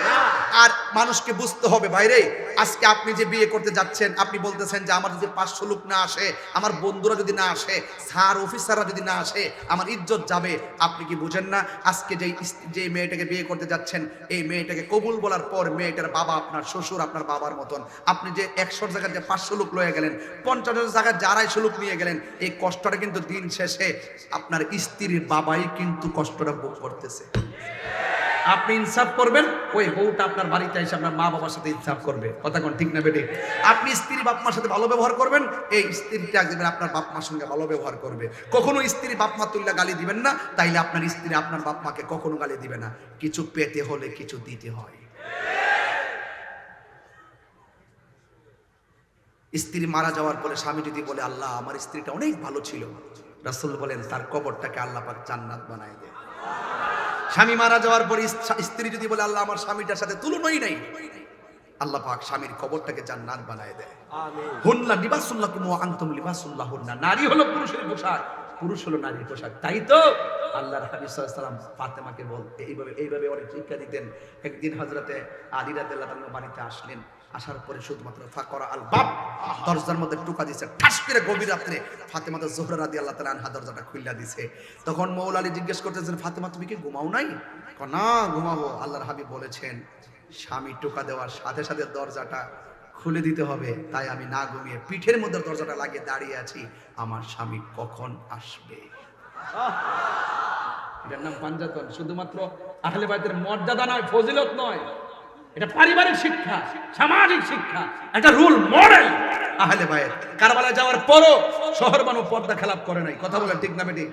A: না। আর মানুষকে বুঝতে হবে বাইরে, আজকে আপনি যে বিয়ে করতে যাচ্ছেন, আপনি বলতেছেন যে আমার যদি 500 লোক না আসে, আমার বন্ধুরা যদি না আসে, স্যার অফিসাররা যদি না আসে, আমার ইজ্জত যাবে। আপনি কি বুঝেন না আজকে যে মেয়েটাকে বিয়ে করতে যাচ্ছেন, এই মেয়েটাকে কবুল বলার পর মেয়েটার বাবা আপনার শ্বশুর আপনার বাবার মতন। আপনি যে 100 জায়গায় যে 500 লোক লয়ে গেলেন, 50 জায়গায় 250 লোক নিয়ে গেলেন, এই কষ্টটা কিন্তু দিন শেষে আপনার স্ত্রীর বাবাই কিন্তু কষ্টটা ভোগ করতেছে। আপনি ইনসাফ করবেন, ওই বউটা আপনার বাড়িতে এসে আপনার মা বাবার সাথে ইনসাফ করবে। কথা কোন ঠিক না বেটে? আপনি স্ত্রী বাপ মার সাথে ভালো ব্যবহার করবেন, এই স্ত্রীটা একদিন আপনার বাপ মার সঙ্গে ভালো ব্যবহার করবে। কখনো স্ত্রী বাপ মা তুল্লা গালি দিবেন না, তাইলে আপনার স্ত্রী আপনার বাপ মাকে কখনো গালি দিবে না। কিছু পেতে হলে কিছু দিতে হয়। স্ত্রী মারা যাওয়ার পরে স্বামী যদি বলে আল্লাহ আমার স্ত্রীটা অনেক ভালো ছিল, রাসূল বলেন তার কবরটাকে আল্লাহ পাক জান্নাত বানায় দেয়। স্বামী মারা যাওয়ার পরে স্ত্রী যদি বলে আল্লাহ আমার স্বামীটার সাথে তুলনাই নাই, আল্লাহ পাক স্বামীর কবরটাকে জান্নাত বানায় দেয়। আমিন। হুন্না লিবাসুল লাকুম ওয়া আনতুম লিবাসুল লাহুন্না। নারী হলো পুরুষের পোশাক, পুরুষ হলো নারীর পোশাক। তাই তো আল্লাহর হাবিব সাল্লাল্লাহু আলাইহি ওয়াসাল্লাম ফাতেমাকে বলতে এইভাবে অনেক শিক্ষা দিতেন। একদিন হযরতে আলী রাদিয়াল্লাহু তাআলা বাড়িতে আসলেন, আসার পরে শুধুমাত্র ফাকরা আল বাব, দরজার মধ্যে টোকা দিয়েছে, ঠাস করে গভীর রাত্রে ফাতেমা জোহরা রাদিয়াল্লাহু তাআলা আনহা দরজাটা খুলে দিয়েছে। তখন মৌলা আলী জিজ্ঞেস করতেছেন, ফাতেমা তুমি কি ঘুমাও নাই? না ঘুমাবো। আল্লাহর হাবিব বলেছেন স্বামী টোকা দেওয়ার সাথে সাথে দরজাটা খুলে দিতে হবে, তাই আমি না ঘুমিয়ে পিঠের মধ্যে দরজাটা লাগিয়ে দাঁড়িয়ে আছি, আমার স্বামী কখন আসবে। এটার নাম পাঞ্জাতন। শুধুমাত্র আহলে বাইতের মর্যাদা নয়, ফজিলত নয়, এটা পারিবারিক শিক্ষা, সামাজিক শিক্ষা, একটা রুল মডেল। আহলে বাইত কারবালায় যাওয়ার পরও শহর মানুষ পর্দা খেলাপ করে নাই। কথা বলে ঠিক না বেটি?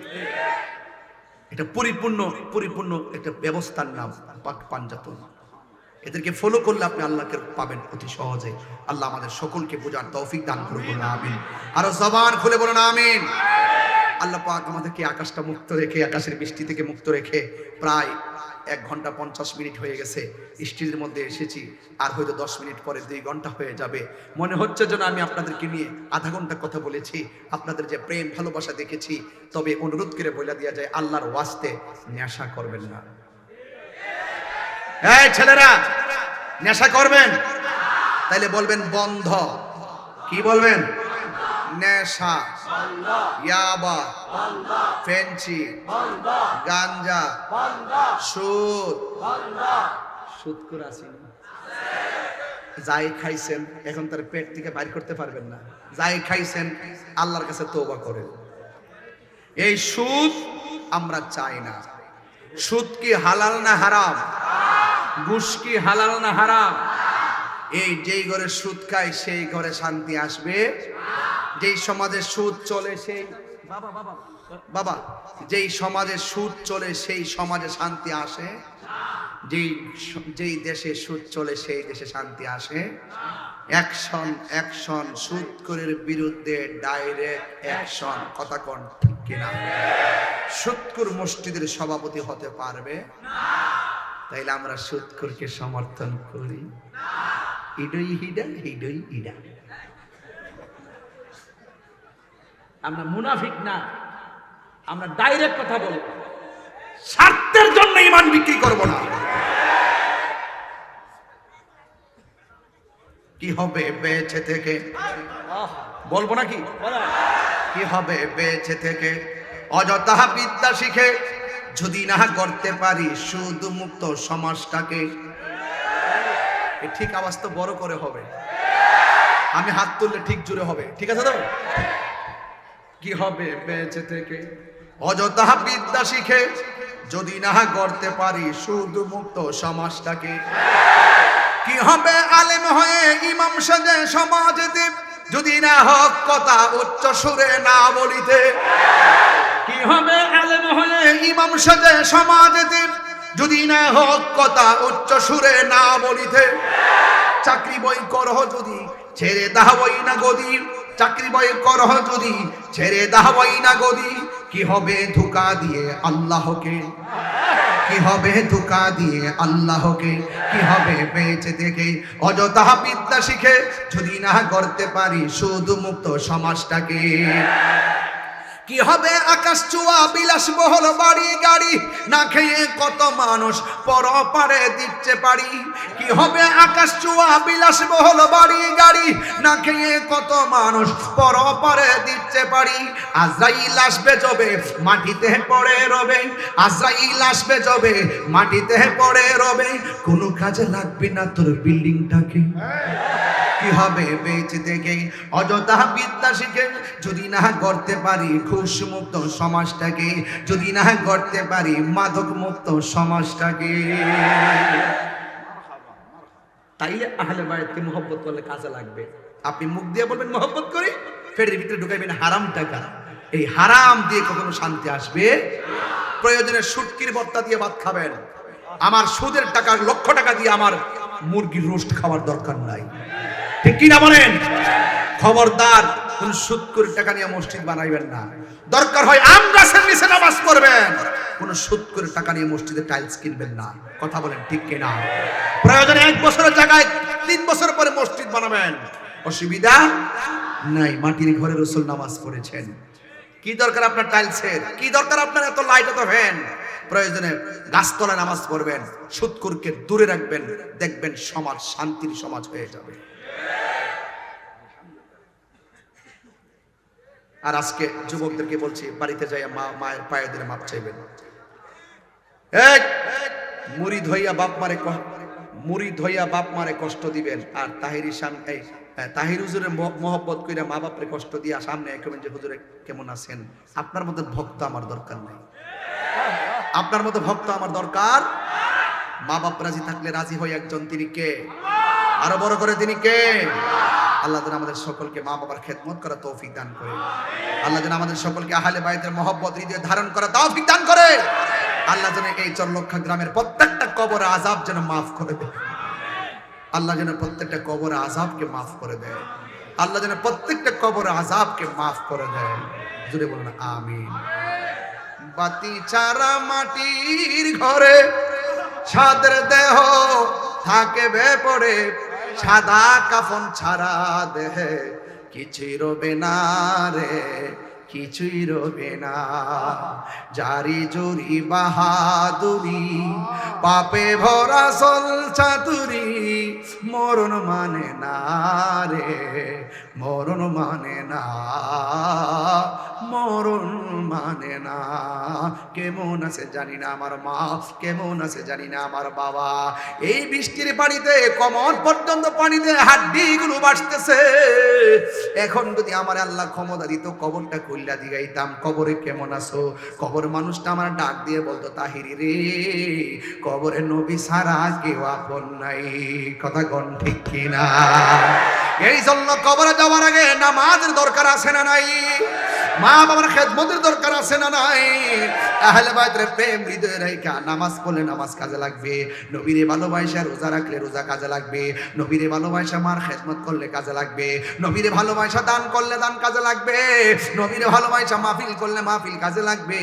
A: এটা পরিপূর্ণ একটা ব্যবস্থার নাম পাঞ্জাতন। এদেরকে ফলো করলে আপনি আল্লাহকে পাবেন অতি সহজে। আল্লাহ আমাদের সকলকে বোঝার তৌফিক দান করুন, বলুন আমিন। আরো জবান খুলে বলুন আমিন। আল্লাহ পাক আমাদেরকে আকাশটা মুক্ত রেখে, আকাশের বৃষ্টি থেকে মুক্ত রেখে প্রায় 1 ঘন্টা 50 মিনিট হয়ে গেছে স্টেজের মধ্যে এসেছি। আর হয়তো 10 মিনিট পরে 2 ঘন্টা হয়ে যাবে। মনে হচ্ছে যেন আমি আপনাদেরকে নিয়ে আধা ঘন্টা কথা বলেছি, আপনাদের যে প্রেম ভালোবাসা দেখেছি। তবে অনুরোধ করে বলে দেওয়া যায়, আল্লাহর ওয়াস্তে নেশা করবেন না। এই ছেলেরা নেশা করবেন, তাইলে বলবেন বন্ধ। কি বলবেন? নেশা, ইয়াবা, ফেন্সি, গাঞ্জা, সুদ করে আসেন। যাই খাইছেন এখন তার পেট থেকে বাইর করতে পারবেন না। যাই খাইছেন আল্লাহর কাছে তওবা করেন। এই সুদ আমরা চাই না। সুদ কি হালাল না হারাম? ঘুষ কি হালাল না হারাম? এই যেই ঘরে সুদ খায় সেই ঘরে শান্তি আসবে। যেই সমাজে সুদ চলে সেই বাবা যেই সমাজে সুদ চলে সেই সমাজে শান্তি আসে। যেই দেশে সুদ চলে সেই দেশে শান্তি আসে। অ্যাকশন সুদখোরের বিরুদ্ধে ডাইরেক্ট অ্যাকশন। কথা কোন ঠিক কিনা? সুদখোর মসজিদের সভাপতি হতে পারবে না। তাইলে আমরা সুদখোরকে সমর্থন করি। ইডই হিডা। আমরা মুনাফিক না, আমরা ডাইরেক্ট কথা বলব। স্বার্থের জন্য ঈমান বিক্রি করব না। কি হবে বেঁচে থেকে? বলবো নাকি? কি হবে বেঁচে থেকে? অযথা বিদ্যা শিখে যদি না করতে পারি সুদ মুক্ত সমাজটাকে। ঠিক আওয়াজ তো বড় করে হবে, আমি হাত তুললে ঠিক জোরে হবে। ঠিক আছে তো? কি হবে বেঁচে থেকে? অযথা বিদ্যা শিখে যদি না করতে পারি সুদ মুক্ত সমাজটাকে। কি হবে আলেম হয়ে ইমাম সাজে সমাজেতে যদি না হক কথা উচ্চ সুরে না বলিতে। কি হবে আলেম হয়ে ইমাম সাজে সমাজেতে যদি না হক কথা উচ্চ সুরে না বলিতে। চাকরি বই করহ যদি ছেড়ে দাহবই না গদি। চাকরি বই করহ যদি ছেড়ে দাহবই না গদি। কি হবে ধোঁকা দিয়ে আল্লাহকে? কি হবে ধোঁকা দিয়ে আল্লাহকে, কি হবে বেঁচে থেকে অযথা বিদ্যা শিখে যদি না করতে পারি শুধু মুক্ত সমাজটাকে। কি হবে আকাশ ছোঁয়া বিলাসবহুল বাড়ি গাড়ি, না খেয়ে কত মানুষ পরপারে দিচ্ছে পারি। কি হবে আকাশ ছোঁয়া বিলাসবহুল বাড়ি গাড়ি, না খেয়ে কত মানুষ পরপারে দিচ্ছে পারি। আজরাইল আসবে যবে মাটিতে পড়ে রবে, আজরাইল আসবে যবে মাটিতে পড়ে রবে, কোনো কাজে লাগবে না তোর বিল্ডিংটাকে। কি হবে বেঁচে থেকে অযথা বিদ্যা শিখে যদি না করতে পারি ঘুষ মুক্ত সমাজটাকে, যদি না করতে পারি মাদক মুক্ত সমাজটাকে। তাইলে আহলে বায়াতকে মহব্বত করলে কাজে লাগবে। আপনি মুখ দিয়ে বলবেন মহব্বত করি, পেটের ভিতরে ঢুকাইবেন হারাম টাকা। এই হারাম দিয়ে কখনো শান্তি আসবে? প্রয়োজনে শুটকির ভর্তা দিয়ে ভাত খাবেন, আমার সুদের টাকা লক্ষ টাকা দিয়ে আমার মুরগির রোস্ট খাওয়ার দরকার নাই। ঠিক কিনা বলেন? খবরদার কোন সুদ করে টাকা নিয়ে মসজিদ বানাইবেন না। দরকার হয় আম গাছের নিচে নামাজ পড়বেন, কোন সুদ করে টাকা নিয়ে মসজিদে টাইলস কিনবেন না। কথা বলেন ঠিক কিনা? প্রয়োজনে 1 বছরের জায়গায় 3 বছর পরে মসজিদ বানাবেন, অসুবিধা নাই। মাটির ঘরে রাসূল নামাজ পড়েছেন। কি দরকার আপনার টাইলসের? কি দরকার আপনার এত লাইট এত ফ্যান? প্রয়োজনে গাছতলায় নামাজ পড়বেন, সুদখোরকে দূরে রাখবেন, দেখবেন সমাজ শান্তির সমাজ হয়ে যাবে। আর আজকে যুবকদেরকে বলছি, বাড়িতে যাই মায়ের পায়ে ধরে মাপ চাইবেন। মুড়ি ধইয়া বাপ মারে কষ্ট দিবেন, আর তাহিরি সামনে তাহির হুজুরের মহব্বত কইরা মা বাপরে কষ্ট দিয়া সামনে একবেন যে হুজুরে কেমন আছেন। আপনার মতো ভক্ত আমার দরকার নাই, আপনার মতো ভক্ত আমার দরকার। মা বাপ রাজি থাকলে রাজি হই একজন, তিনি কে? আরো বড় করে তিনি কে? আল্লাহ যেন আমাদের সকলকে মা বাবার খেদমত করা তৌফিক দান করে। আল্লাহ যেন আমাদের সকলকে আহলে বায়তের মহব্বত হৃদয়ে ধারণ করা তৌফিক দান করে। আল্লাহ যেন এই চরলক্ষা গ্রামের প্রত্যেকটা কবর আযাব যেন মাফ করে দেয়। আল্লাহ যেন প্রত্যেকটা কবর আযাবকে মাফ করে দেয়। আল্লাহ যেন প্রত্যেকটা কবর আযাবকে মাফ করে দেয়। জুড়ে বলুন আমিন। বাতি ছাড়া মাটির ঘরে সাদের দেহ থাকবে পড়ে, সাদা কাফন ছাড়া দেহে কিছুই রবে না রে, কিছুই রবে না। জারি জুরি বাহাদুরি পাপে ভরা সল চাতুরি, মরণ মানে না রে, মরণ মানে না, মরণ মানে না। কেমন আছে জানি না আমার মা, কেমন আছে জানি না আমার বাবা। এই বৃষ্টির পানিতে কমর পর্যন্ত পানিতে হাড্ডিগুলো বাসতেছে। এখন যদি আমার আল্লাহ ক্ষমতা দিত কবরটা খুললা দিগাইতাম, কবরে কেমন আছো? কবর মানুষটা আমার ডাক দিয়ে বলতো, তাহিরি রে, কবরে নবী ছাড়া কেউ আপন নাই। কথা কোন ঠিক কিনা? এই জন্য কবরে যাওয়ার আগে নামাজের দরকার আছে না নাই? মা বাবার খেদমতের দরকার আছে না নাই? আহলে বায়তের প্রেম হৃদয়ে রাখা নামাজ পড়লে নামাজ কাজে লাগবে। নবীরে ভালোবাসা রোজা রাখলে রোজা কাজে লাগবে। নবীরে ভালোবাসা মার খেদমত করলে কাজে লাগবে। নবীরে ভালোবাসা দান করলে দান কাজে লাগবে। নবীরে ভালোবাসা মাহফিল করলে মাহফিল কাজে লাগবে।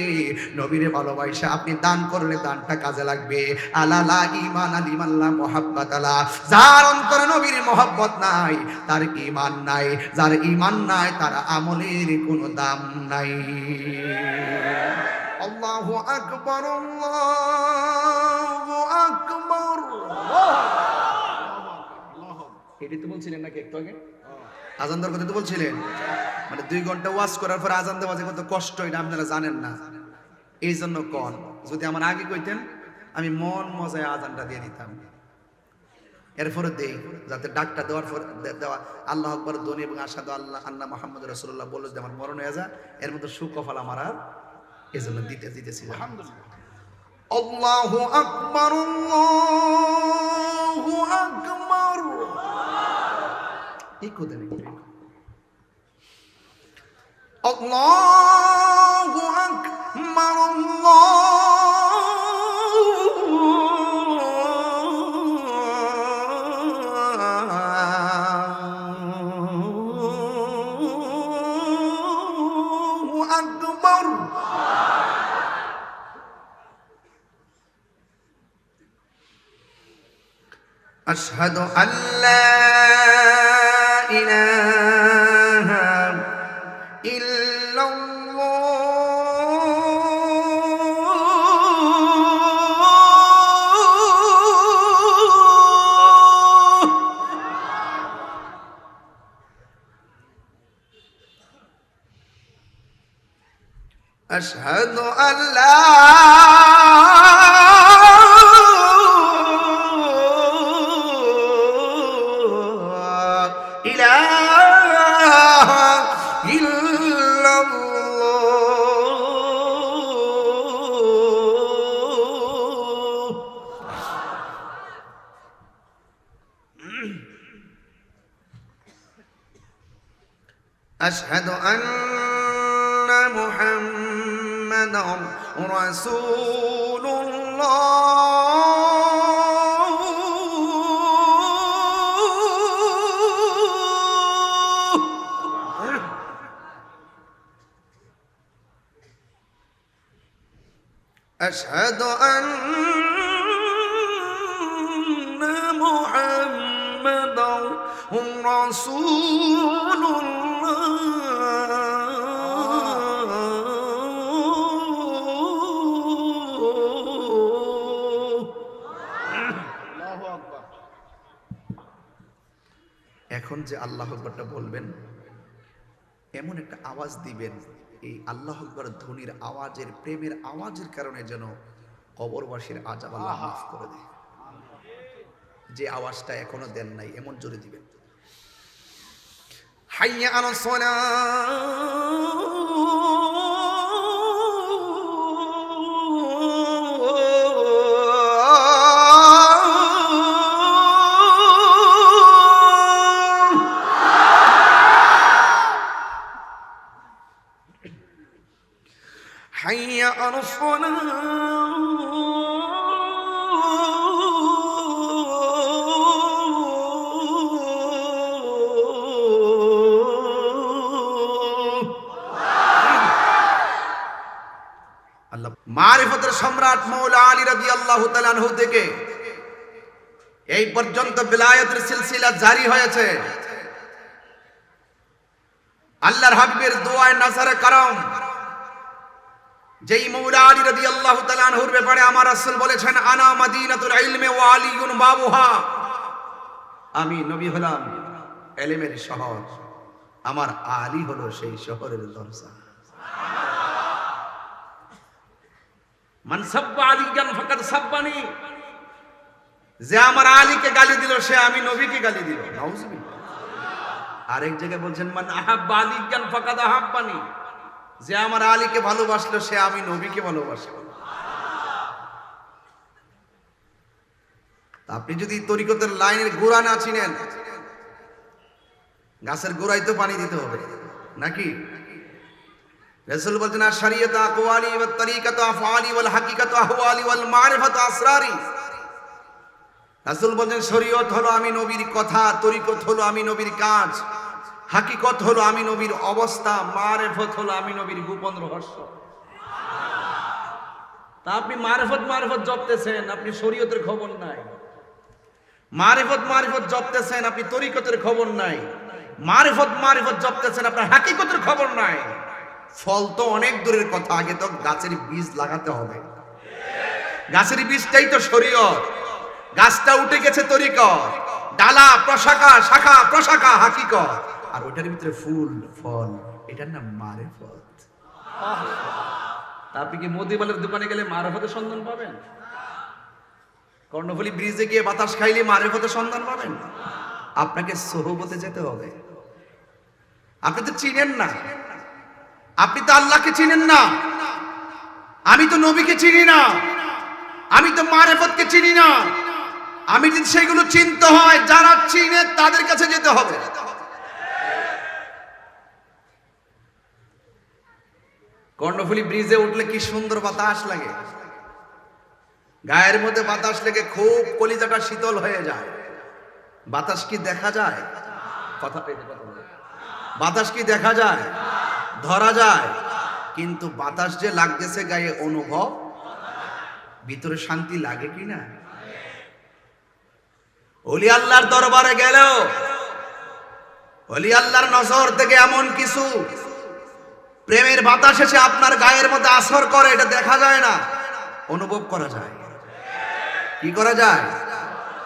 A: নবীরে ভালোবাসা আপনি দান করলে দানটা কাজে লাগবে। আলা লা ঈমান লিমান লা মুহাব্বাত আলা, যার অন্তরে নবীর মহব্বত নাই তার ঈমান নাই, যার ঈমান নাই তার আমলের কোনো দাম নাই। আল্লাহু আকবার, আল্লাহু আকবার। এটাই তো বলছিলেন নাকি একটু আগে? আজান দেওয়ার কথা তো বলছিলেন। মানে 2 ঘন্টা ওয়াজ করার পর আজান দেওয়া যে কত কষ্ট, এটা আপনারা জানেন না। এই জন্য কোন যদি আমার আগে কইতেন আমি মন মজায় আজানটা দিয়ে দিতাম। এরপরে দেই যাতে ডাকটা দেওয়ার পর দেওয়া আল্লাহ আকবার ধ্বনি এবং আশহাদু আল্লাহ আন্না মুহাম্মদ রাসূলুল্লাহ বলে যদি আমার মরণ হয়ে যায়, এর মধ্যে সুকফল আমার আর এই জন্য দিতেছি। আলহামদুলিল্লাহ। আল্লাহু আকবার, আল্লাহু আকবার। এই কোদে নাকি আল্লাহু আকবার, আল্লাহু আকবার। আশহাদু আল্লা ইলাহা أشهد أن لا إله إلا الله أشهد أن محمد رسول الله أشهد أن محمد رسول এখন যে আল্লাহু আকবারটা বলবেন এমন একটা আওয়াজ দিবেন, এই আল্লাহু আকবার ধ্বনির আওয়াজের প্রেমের আওয়াজের কারণে যেন কবরবাসীর আযাব আল্লাহ মাফ করে দেয়। যে আওয়াজটা এখনো দেন নাই এমন জোরে দিবেন। হাইয়া আলাস حي على আল্লাহ মারিফতের সম্রাট মাওলা আলী রাদিয়াল্লাহু তাআলা আনহু থেকে এই পর্যন্ত বিলায়াতের সিলসিলা জারি হয়েছে। আল্লাহর হাবিবের দোয়ায় নাসারে কারাম যেই মাওলা আলী রাদিয়াল্লাহু তাআলা আনহুর ব্যাপারে আমার রাসূল বলেছেন, আনা মাদিনাতুল ইলমি ওয়া আলিয়ুন বাবুহা, আমি নবী হলাম ইলমের শহর, আমার আলী হলো সেই শহরের দরজা। মান সাব্বা আলিয়ান ফাকাদ সাব্বানি, যে আমার আলীকে গালি দিল সে আমি নবীকে গালি দিল। নাউজুবিল্লাহ। আরেক জায়গায় বলছেন মান আহাব্বা আলিয়ান ফাকাদ আহাব্বানি, যে আমার আলীকে ভালোবাসলো সে আমি নবীকে ভালোবাসলো। আপনি যদি তরিকতের লাইনের গোড়া না চিনেন, গাছের গোড়ায় তো পানি দিতে হবে নাকি? রাসূল বলছেন আশ-শরিয়াতু আকওয়ালি ওয়াত তরিকাতু আফআলি ওয়াল হাকিকাতু আহওয়ালি ওয়াল মারিফাতু আসরারি। রাসূল বলছেন শরীয়ত হলো আমি নবীর কথা, তরিকত হলো আমি নবীর কাজ, হাকিকত হলো আমি নবীর অবস্থা, মারিফত হলো আমি নবীর গোপন রহস্য। তা আপনি মারিফত জপতেছেন, আপনি শরীয়তের খবর নাই। মারিফত জপতেছেন, আপনি তরিকতের খবর নাই। মারিফত জপতেছেন, আপনার হাকিকতের খবর নাই। ফল তো অনেক দূরের কথা, আগে তো গাছের বীজ লাগাতে হবে। গাছের বীজটাই তো শরীয়ত, গাছটা উঠে গেছে তরিকত, ডালা প্রশাখা, শাখা প্রশাখা হাকিকত, আর ওটার ভিতরে ফুল ফল, এটার নাম মারিফত। তা আপনি কি মদিবালের দোকানে গেলে মারিফতের সন্ধান পাবেন? কর্ণফুলী ব্রিজে গিয়ে বাতাস খাইলে মারিফতের সন্ধান পাবেন? আপনাকে সোহবতে যেতে হবে। আপনি তো চিনেন না, আপনি তো আল্লাহকে চিনেন না, আমি তো নবীকে চিনি না, আমি তো মারিফতকে চিনি না। আমি যদি সেগুলো চিনতে হয়, যারা চিনে তাদের কাছে যেতে হবে। কর্ণফুলী ব্রিজে উঠলে কি সুন্দর বাতাস লাগে, গায়ের মধ্যে বাতাস লেগে খুব কলিজাটা শীতল হয়ে যায়। বাতাস কি দেখা যায়? বাতাস কি দেখা যায়? ধরা যায়? কিন্তু বাতাস যে লাগতেছে গায়ে অনুভব, ভিতরে শান্তি লাগে কি না? ওলি আল্লাহর দরবারে গেল, ওলি আল্লাহর নজর থেকে এমন কিছু প্রেমের বাতাস এসে আপনার গায়ের মধ্যে আসর করে, এটা দেখা যায় না, অনুভব করা যায়। কি করা যায়?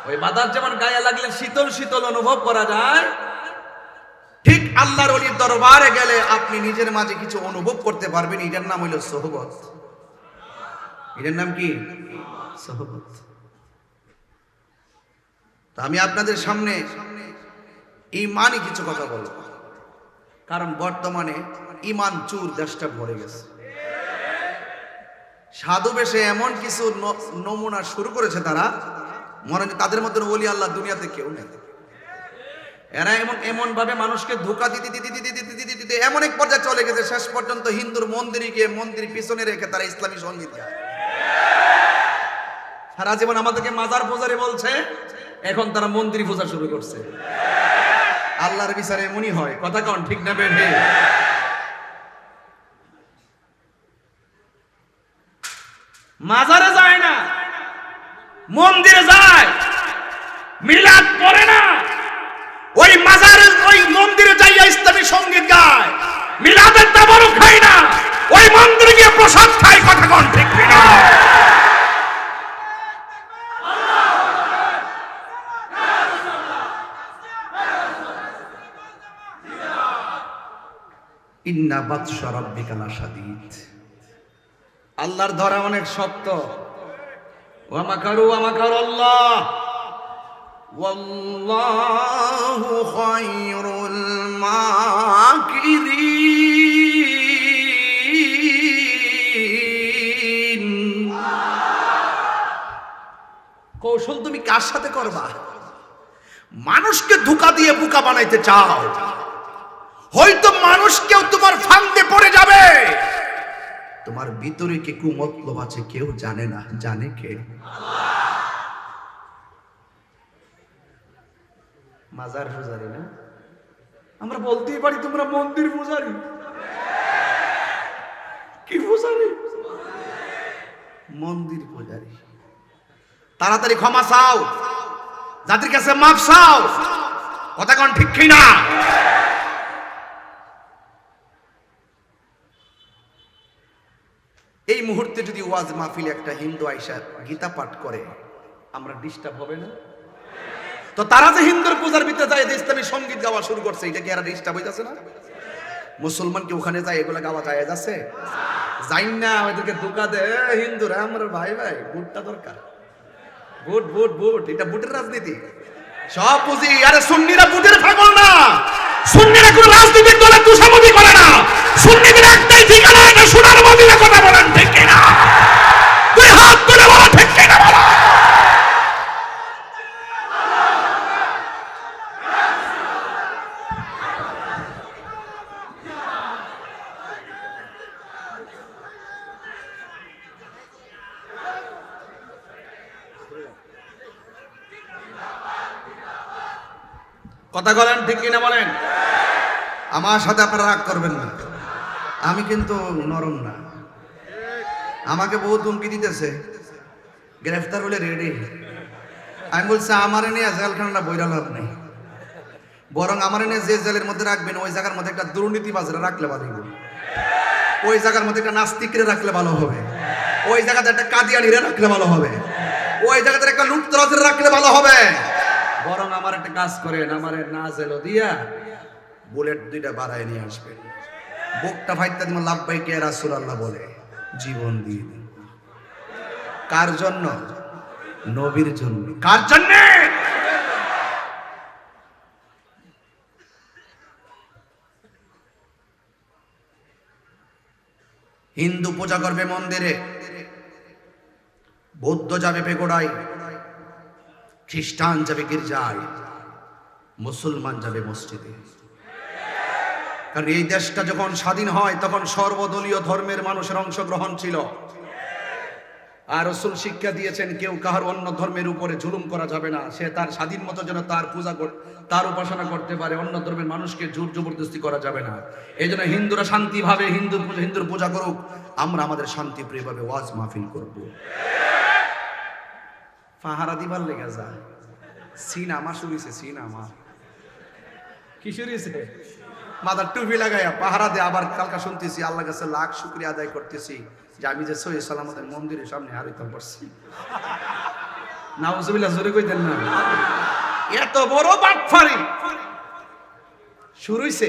A: ওই বাতাস যেমন গায়ে লাগলে শীতল শীতল অনুভব করা যায়, ঠিক আল্লাহর ওলির দরবারে গেলে আপনি নিজের মাঝে কিছু অনুভব করতে পারবেন। এটার নাম হইল সোহবত। এটার নাম কি? সোহবত। তা আমি আপনাদের সামনে ইমানই কিছু কথা বলব, কারণ বর্তমানে ইমান চুর দেশটা ভরে গেছে। সাধু বেশে এমন কিছু নমুনা শুরু করেছে তারা, মনে হয় তাদের মধ্যে ওলি আল্লাহ দুনিয়াতে কেউ নেই। এরা এমন ভাবে মানুষকে ধোঁকা দিতে দিতে দিতে দিতে দিতে দিতে এমন এক পর্যায়ে চলে গেছে, শেষ পর্যন্ত হিন্দুর মন্দিরে গিয়ে মন্দির পিছনে রেখে তারা ইসলামী সঙ্গীত গায়। সারা জীবন আমাদেরকে মাজার পূজারি বলছে, এখন তারা মন্দির পূজা শুরু করছে। আল্লাহর বিচারে এমনই হয়, কথা কন ঠিক না বেঠে? মাজারে যায় না, মন্দিরে যায়, মিলাদ পড়ে না, ওই মাজারে ওই মন্দিরে যাইয়া ইসলামী সঙ্গীত গায়, মিলাদের তাবারুক খায় না, ওই মন্দিরে গিয়ে প্রসাদ খায়। কথা কন ঠিক না? ইন্না বাতশা রাব্বিকা লাশাদীদ। আল্লাহর ধরা অনেক শক্ত। ওয়া মাকারু ওয়া মাকারাল্লাহ ওয়াল্লাহু খায়রুল মাকিরিন। কৌশল তুমি কার সাথে করবা? মানুষকে ধোঁকা দিয়ে বোকা বানাইতে চাও, হয়তো মানুষ কেউ তোমার ফাঁদে পড়ে যাবে। তোমার ভিতরে কি কুমতলব আছে কেউ জানে না, জানে কে? মাজার পূজারি না? আমরা বলতেই পারি তোমরা মন্দির পূজারি। কি পূজারি? মন্দির পূজারি। তাড়াতাড়ি ক্ষমা চাও, যাদের কাছে মাপ চাও। কথা কোন ঠিক কি না? এই মুহূর্তে যদি ওয়াজ মাহফিলে একটা হিন্দু আইসা গীতা পাঠ করে, আমরা ডিস্টার্ব হবে না? তো তারা যে হিন্দুর পূজার ভিতরে যায় ইসলামী সঙ্গীত গাওয়া শুরু করছে, এটা কি আর ডিস্টার্ব হইতাছে না? মুসলমান কি ওখানে যায় এগুলা গাওয়া যায় যাচ্ছে? যাই না, ওইদিকে ধোঁকা দে হিন্দুরা। আমার ভাই ভাই ভোটটা দরকার, ভোট ভোট ভোট, এটা ভোটের রাজনীতি। সব বুঝি, আরে সুন্নিরা ভোটের পাগল না, সুন্নিরা কোন রাজনৈতিক দলের তুষামতি করে না, সুন্নিদের একটাই ঠিকানা, এটা সোনার মদিনা। কথা বলেন ঠিক কিনা? তুই হাত তুলে বলো ঠিক কিনা বলো। কথা বলেন ঠিক কিনা বলেন? আমার সাথে আপনারা রাগ করবেন না, আমি কিন্তু নরম না। আমাকে বহুত হুমকি দিতেছে, গ্রেফতার হলে রেডি। আমি বলছি আমার নিয়ে জেলখানাটা বইরা লাভ নেই, বরং আমার নিয়ে যে জেলের মধ্যে রাখবেন ওই জায়গার মধ্যে একটা দুর্নীতিবাজরা রাখলে ভালো হবে, ওই জায়গার মধ্যে একটা নাস্তিকরে রাখলে ভালো হবে, ওই জায়গাতে একটা কাদিয়ানিরে রাখলে ভালো হবে, ওই জায়গাতে একটা লুটতরাজরে রাখলে ভালো হবে। বরং আমার একটা কাজ করেন, আমার না জেল দিয়া বুলেট দুইটা বাড়ায় নিয়ে আসবেন, বুকটা ফাইতে দিন লাব্বাইকে রাসূলুল্লাহ বলে জীবন দিয়ে দিন। কার জন্য? নবীর জন্য। কার জন্য? হিন্দু পূজা করবে মন্দিরে, বৌদ্ধ যাবে পেগোড়ায়, খ্রিস্টান যাবে গির্জায়, মুসলমান যাবে মসজিদে। কারণ এই দেশটা যখন স্বাধীন হয় তখন সর্বদলীয় ধর্মের মানুষের অংশগ্রহণ ছিল। আর রাসূল শিক্ষা দিয়েছেন কেউ কাহার অন্য ধর্মের উপরে জুলুম করা যাবে না, সে তার স্বাধীন মতো যেন তার পূজা তার উপাসনা করতে পারে, অন্য ধর্মের মানুষকে জোর জবরদস্তি করা যাবে না। এই জন্য হিন্দুরা শান্তিভাবে হিন্দুর পূজা করুক, আমরা আমাদের শান্তিপ্রিয়ভাবে ওয়াজ মাহফিল করব। পাহারা দিবার লেগে যায়, সিনেমা শুরু হয়েছে, সিনেমা
C: কি শুরু হয়েছে?
A: মাথার টুপি লাগাইয়া পাহারা দিয়ে আবার কালকা শুনতেছি আল্লাহ কাছে লাখ শুকরিয়া আদায় করতেছি যে আমি যে সহি সালামতের মন্দিরের সামনে হারিতাম পারছি। নাউজুবিল্লাহ, জোরে কইতেন না। এত বড় বাটফারি শুরু হইছে।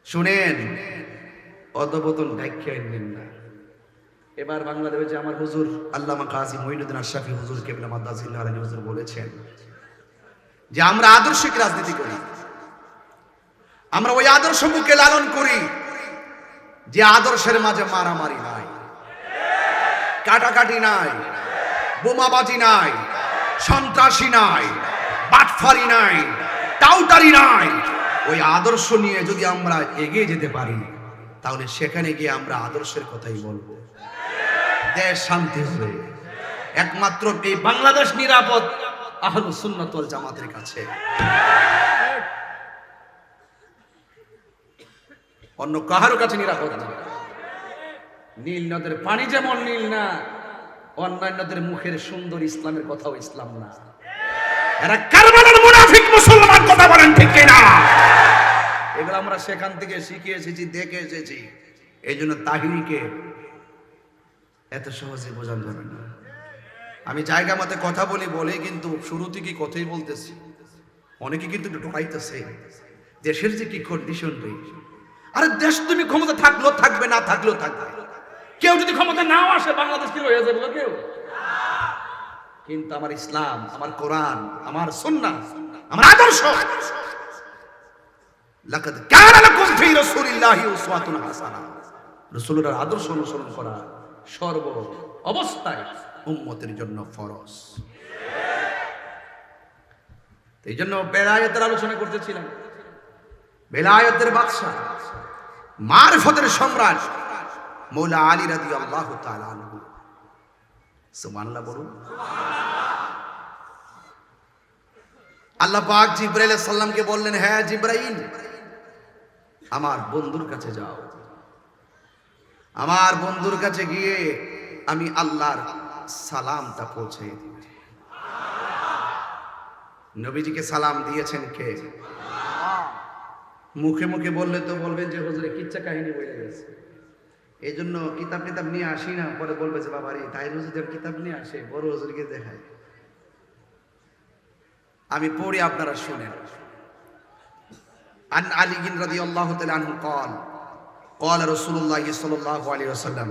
A: শুনেন, অদবতন ব্যাখ্যা নেন না। এবার বাংলাদেশে আমার হুজুর আল্লামা কাজী মঈনুদ্দিন আশরাফী হুজুর কেবলা মাদ্দাজিল্লাহ আলাইহি হুজুর বলেছেন যে আমরা আদর্শিক রাজনীতি করি, আমরা ওই আদর্শ বুকে লালন করি যে আদর্শের মাঝে মারামারি নাই, কাটাকাটি নাই, বোমাবাজি নাই, সন্ত্রাসী নাই, বাটফারি নাই, টাউটারি নাই। ওই আদর্শ নিয়ে যদি আমরা এগিয়ে যেতে পারি তাহলে সেখানে গিয়ে আমরা আদর্শের কথাই বলবো, দেশ শান্তি হবে। একমাত্র এই বাংলাদেশ নিরাপদ আহলুস সুন্নাত ওয়াল জামাতের কাছে। অন্য কাহারও কাছে নিরাপদ না। নীল নদের পানি যেমন নীল না, অন্যান্যদের মুখের সুন্দর ইসলামের কথাও ইসলাম না। এরা কারবালার মুনাফিক মুসলমান, কথা বলেন ঠিক কিনা? এগুলো আমরা সেখান থেকে শিখে এসেছি, দেখে এসেছি। এই জন্য তাহিরিকে এত সহজে বোঝানো যাবে না। আমি জায়গা মতে কথা বলি কিন্তু শুরু থেকে কথাই বলতেছি। অনেকে কিন্তু একটু ঢোকাইতেছে দেশের যে কি কন্ডিশন রয়েছে। আরে দেশ তুমি ক্ষমতা থাকলেও থাকবে, না থাকলেও থাকবে।
C: কেউ যদি ক্ষমতা নাও আসে বাংলাদেশ কি হয়ে যাবে কেউ?
A: কিন্তু আমার ইসলাম, আমার কোরআন, আমার সুন্নাহ, আমার আদর্শ, লাকাদ কানা লাকুম ফি রাসূলিল্লাহি উসওয়াতুন হাসানাহ, রাসূলের আদর্শ অনুসরণ করা সর্ব অবস্থায় উম্মতের জন্য ফরজ। এই জন্য বেলায়েতের আলোচনা করতেছিলাম। বেলায়েতের বাদশা, মারফতের সম্রাট মৌলা আলী রাদিয়াল্লাহু তাআলা আনহু। সুবহানাল্লাহ বলুন। আল্লাহ পাক জিবরাইল আলাইহিস সালামকে বললেন, হ্যাঁ জিবরাইল, আমার বন্ধুর কাছে যাও। আমার বন্ধুর কাছে গিয়ে আমি আল্লাহর সালামটা পৌঁছে দিই। নবীজিকে সালাম দিয়েছেন কে? মুখে মুখে বললে তো বলবেন যে হুজুরে কিচ্ছা কাহিনী বলে গেছে। এই জন্য কিতাব নিয়ে আসি না, পরে বলবে যে বাবারে তাই হুজুর কিতাব নিয়ে আসে, বড় হুজুরকে দেখায়। আমি পড়ি, আপনারা শুনেন। আন আলী রাদিয়াল্লাহু তাআলা আনহু قال قال رسول الله صلى الله عليه وسلم,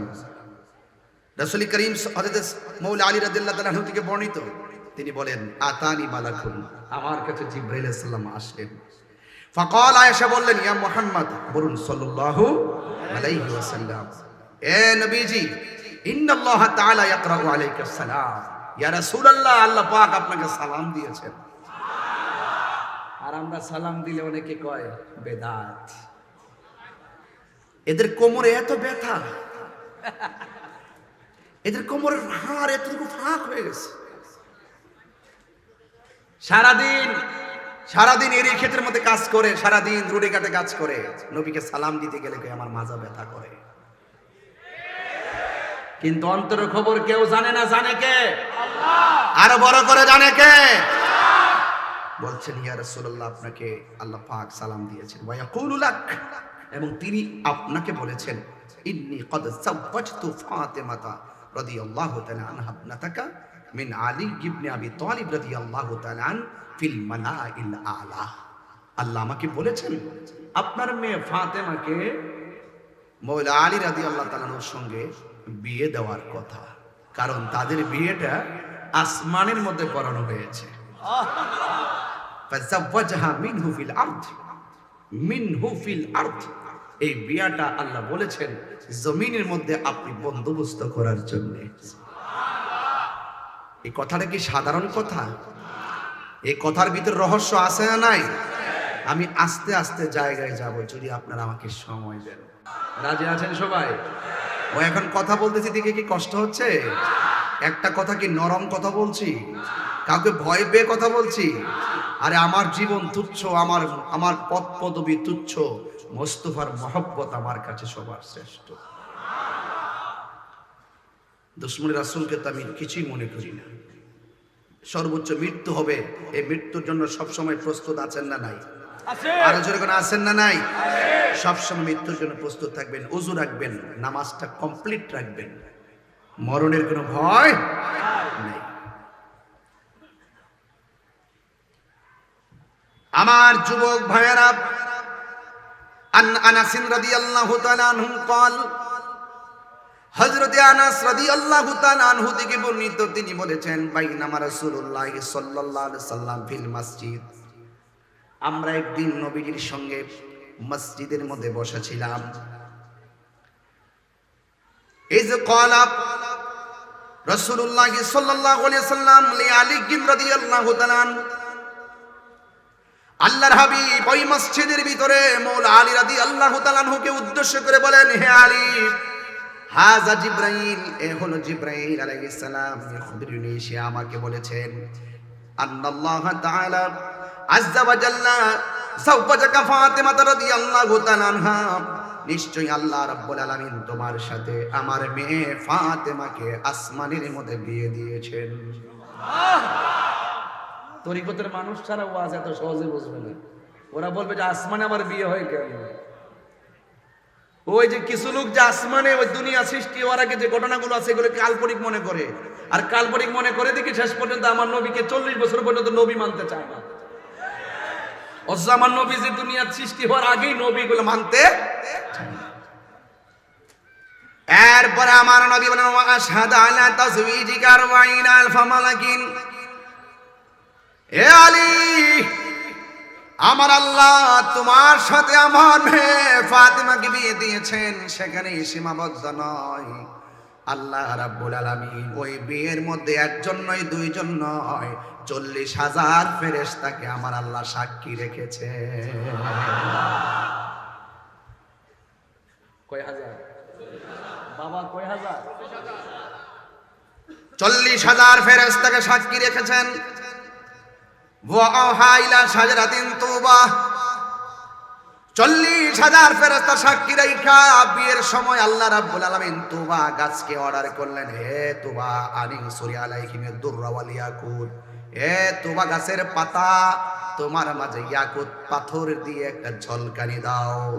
A: রাসূল করিম হযরত মৌলা আলী রাদিয়াল্লাহু তাআলা আনহু থেকে বর্ণিত, তিনি বলেন, আতানি মালাকুন, আমার কাছে জিবরাইল আলাইহিস সালাম আসলেন। ফাকাল, আয়েশা বললেন, ইয়া মুহাম্মদ, বলুন সাল্লাল্লাহু আলাইহি ওয়াসাল্লাম, এ নবীজি, ইন্নাল্লাহ তাআলা ইয়াকরাউ আলাইকা সালাম, ইয়া রাসূলুল্লাহ, আল্লাহ পাক আপনাকে সালাম দিয়েছেন। আর আমরা সালাম দিলে অনেকে কয় বেদাত। এদের কোমরে এত ব্যথা, এদের কোমরের হাড় এতটুকু ফাঁক হয়ে গেছে। সারাদিন এরই ক্ষেত্রের মধ্যে কাজ করে, সারাদিন রুডি কাটে কাজ করে, নবীকে সালাম দিতে গেলে আমার মাজা ব্যথা করে। কিন্তু অন্তরের খবর কেউ জানে না। জানে কে? আল্লাহ। আরো বড় করে জানে কে? বলছেন, ইয়া রাসূলুল্লাহ, আপনাকে আল্লাহ পাক সালাম দিয়েছেন। ওয়া ইয়াকুলু লাক, এবং তিনি আপনাকে বলেছেন, ইন্নী ক্বাদ যাওয়াজতু ফাতিমাতা রাদিয়াল্লাহু তাআলা আনহা ইবনাতাকা মিন আলী ইবনে আবি তালিব রাদিয়াল্লাহু তাআলা আন ফিল মানাইল আলা। আল্লাহ আমাকে বলেছেন আপনার মেয়ে ফাতেমাকে মৌলা আলী রাদিয়াল্লাহু তাআলার সঙ্গে বিয়ে দেওয়ার কথা, কারণ তাদের বিয়েটা আসমানের মধ্যে পড়ানো হয়েছে। ফাযাওয়াজহা মিনহু ফিল আরদ, মিনহু ফিল আরদ, এই বিয়াটা আল্লাহ বলেছেন জমিনের মধ্যে আপনি বন্দোবস্ত করার জন্য। এই কথাটা কি সাধারণ কথা? এই কথার ভিতর রহস্য আছে না নাই? আমি আস্তে আস্তে জায়গায় যাব যদি আপনারা আমাকে সময় দেন। রাজি আছেন সবাই? ও এখন কথা বলতেছি দেখে কি কষ্ট হচ্ছে? একটা কথা কি নরম কথা বলছি? কাউকে ভয় পেয়ে কথা বলছি? আরে আমার জীবন তুচ্ছ, আমার পদ পদবী তুচ্ছ, মোস্তফার মহব্বত আমার কাছে সবার শ্রেষ্ঠ। দুশমন রাসূলকে তো আমি কিছুই মনে করি না। সর্বোচ্চ মৃত্যু হবে, এই মৃত্যুর জন্য সবসময় প্রস্তুত আছেন না নাই?
B: আছে
A: আরো জোরে কোন আছেন না নাই? সবসময় মৃত্যুর জন্য প্রস্তুত থাকবেন, ওযু রাখবেন, নামাজটা কমপ্লিট রাখবেন, মরণের কোনো ভয় নেই। আমার যুবক ভাইয়েরা, আন আনাস রাদিয়াল্লাহু তাআলা আনহু قال, হযরত আনাস রাদিয়াল্লাহু তাআলা আনহু থেকে বর্ণিত, তিনি বলেছেন, বাইনামা রাসূলুল্লাহ সাল্লাল্লাহু আলাইহি সাল্লাম ফিল মসজিদ, আমরা একদিন নবীজির সঙ্গে মসজিদের মধ্যে বসা ছিলাম। ইয ক্বালা রাসূলুল্লাহ সাল্লাল্লাহু আলাইহি সাল্লাম লিআলী রাদিয়াল্লাহু তাআলা, আল্লাহর হাবিব ওই মসজিদের ভিতরে মওলা আলী রাদিয়াল্লাহু তাআলা আনহুকে উদ্দেশ্য করে বলেন, হে আলী, হাযা জিবরাইল, এ হলো জিবরাইল আলাইহিস সালাম, ইখবিরনি, সে আমাকে বলেছেন, আল্লাহ তাআলা আযজা ওয়া জাল্লা যাওয়াজাকা ফাতিমা রাদিয়াল্লাহু তাআলা আনহা, নিশ্চয়ই আল্লাহ রাব্বুল আলামিন তোমার সাথে আমার মেয়ে ফাতেমাকে আসমানের মধ্যে বিয়ে দিয়েছেন। তরিকতের মানুষ ছাড়া ওয়াজ এত সহজে বুঝবে না, ওরা বলবে যে আসমানে আমার বিয়ে হয় কেন? ওই যে কিছু লোক যে আসমানে ওই দুনিয়া সৃষ্টি হওয়ার আগে যে ঘটনাগুলো আছে এগুলো কাল্পনিক মনে করে, আর কাল্পনিক মনে করে দেখি শেষ পর্যন্ত আমার নবীকে 40 বছর পর্যন্ত নবী মানতে চায় না। অথচ আমার নবী যে দুনিয়ার সৃষ্টি হওয়ার আগেই নবী গুলো মানতে চায় না। এরপরে আমার নবী বলেন, ওয়া আশহাদু আলা তাজওয়িজিকা 40,000 মালাকিন, হে আলী, আমার আল্লাহ তোমার সাথে আমার মেয়ে ফাতিমাকে বিয়ে দিয়েছেন, সেখানে সীমাবদ্ধ নয়। আল্লাহ রাব্বুল আলামিন ওই বিয়ের মধ্যে একজন নয়, দুইজন নয়, 40,000 ফেরেশতাকে আমার আল্লাহ সাক্ষী রেখেছে। কয় হাজার? বাবা কয় হাজার? 40,000 ফেরেশতাকে সাক্ষী রেখেছেন। ওয়াআহা ইলা শাজারাতিন তুবা, 40,000 ফেরেশতা সাক্ষী রাইখা বিয়ের সময় আল্লাহ রাব্বুল আলামিন তুবা গাছকে অর্ডার করলেন, হে তুবা আনিন সুরি আলাইহিমিদ দুররা ওয়াল ইয়াকুত, হে তুবা গাছের পাতা, তোমার মাঝে ইয়াকুত পাথর দিয়ে একটা ঝলকানি দাও।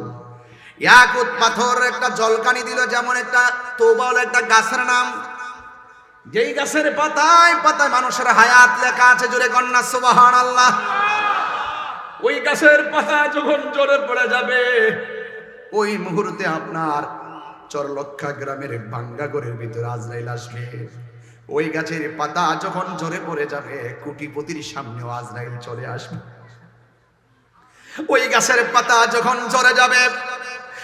A: ইয়াকুত পাথর একটা ঝলকানি দিল, যেমন একটা তুবা হলো একটা গাছের নাম, যেই গাছের পাতায় পাতায় মানুষের হায়াত লেখা আছে, জোরে কন্যা সুবহানাল্লাহ। ওই গাছের পাতা যখন ঝরে পড়ে যাবে, ওই মুহূর্তে আপনার চরলক্ষা গ্রামের ভাঙ্গাগড়ের ভিতরে আজরাইল আসবে। ওই গাছের পাতা যখন ঝরে পড়ে যাবে, কোটিপতির সামনেও আজরাইল চলে আসবে। ওই গাছের পাতা যখন ঝরে যাবে,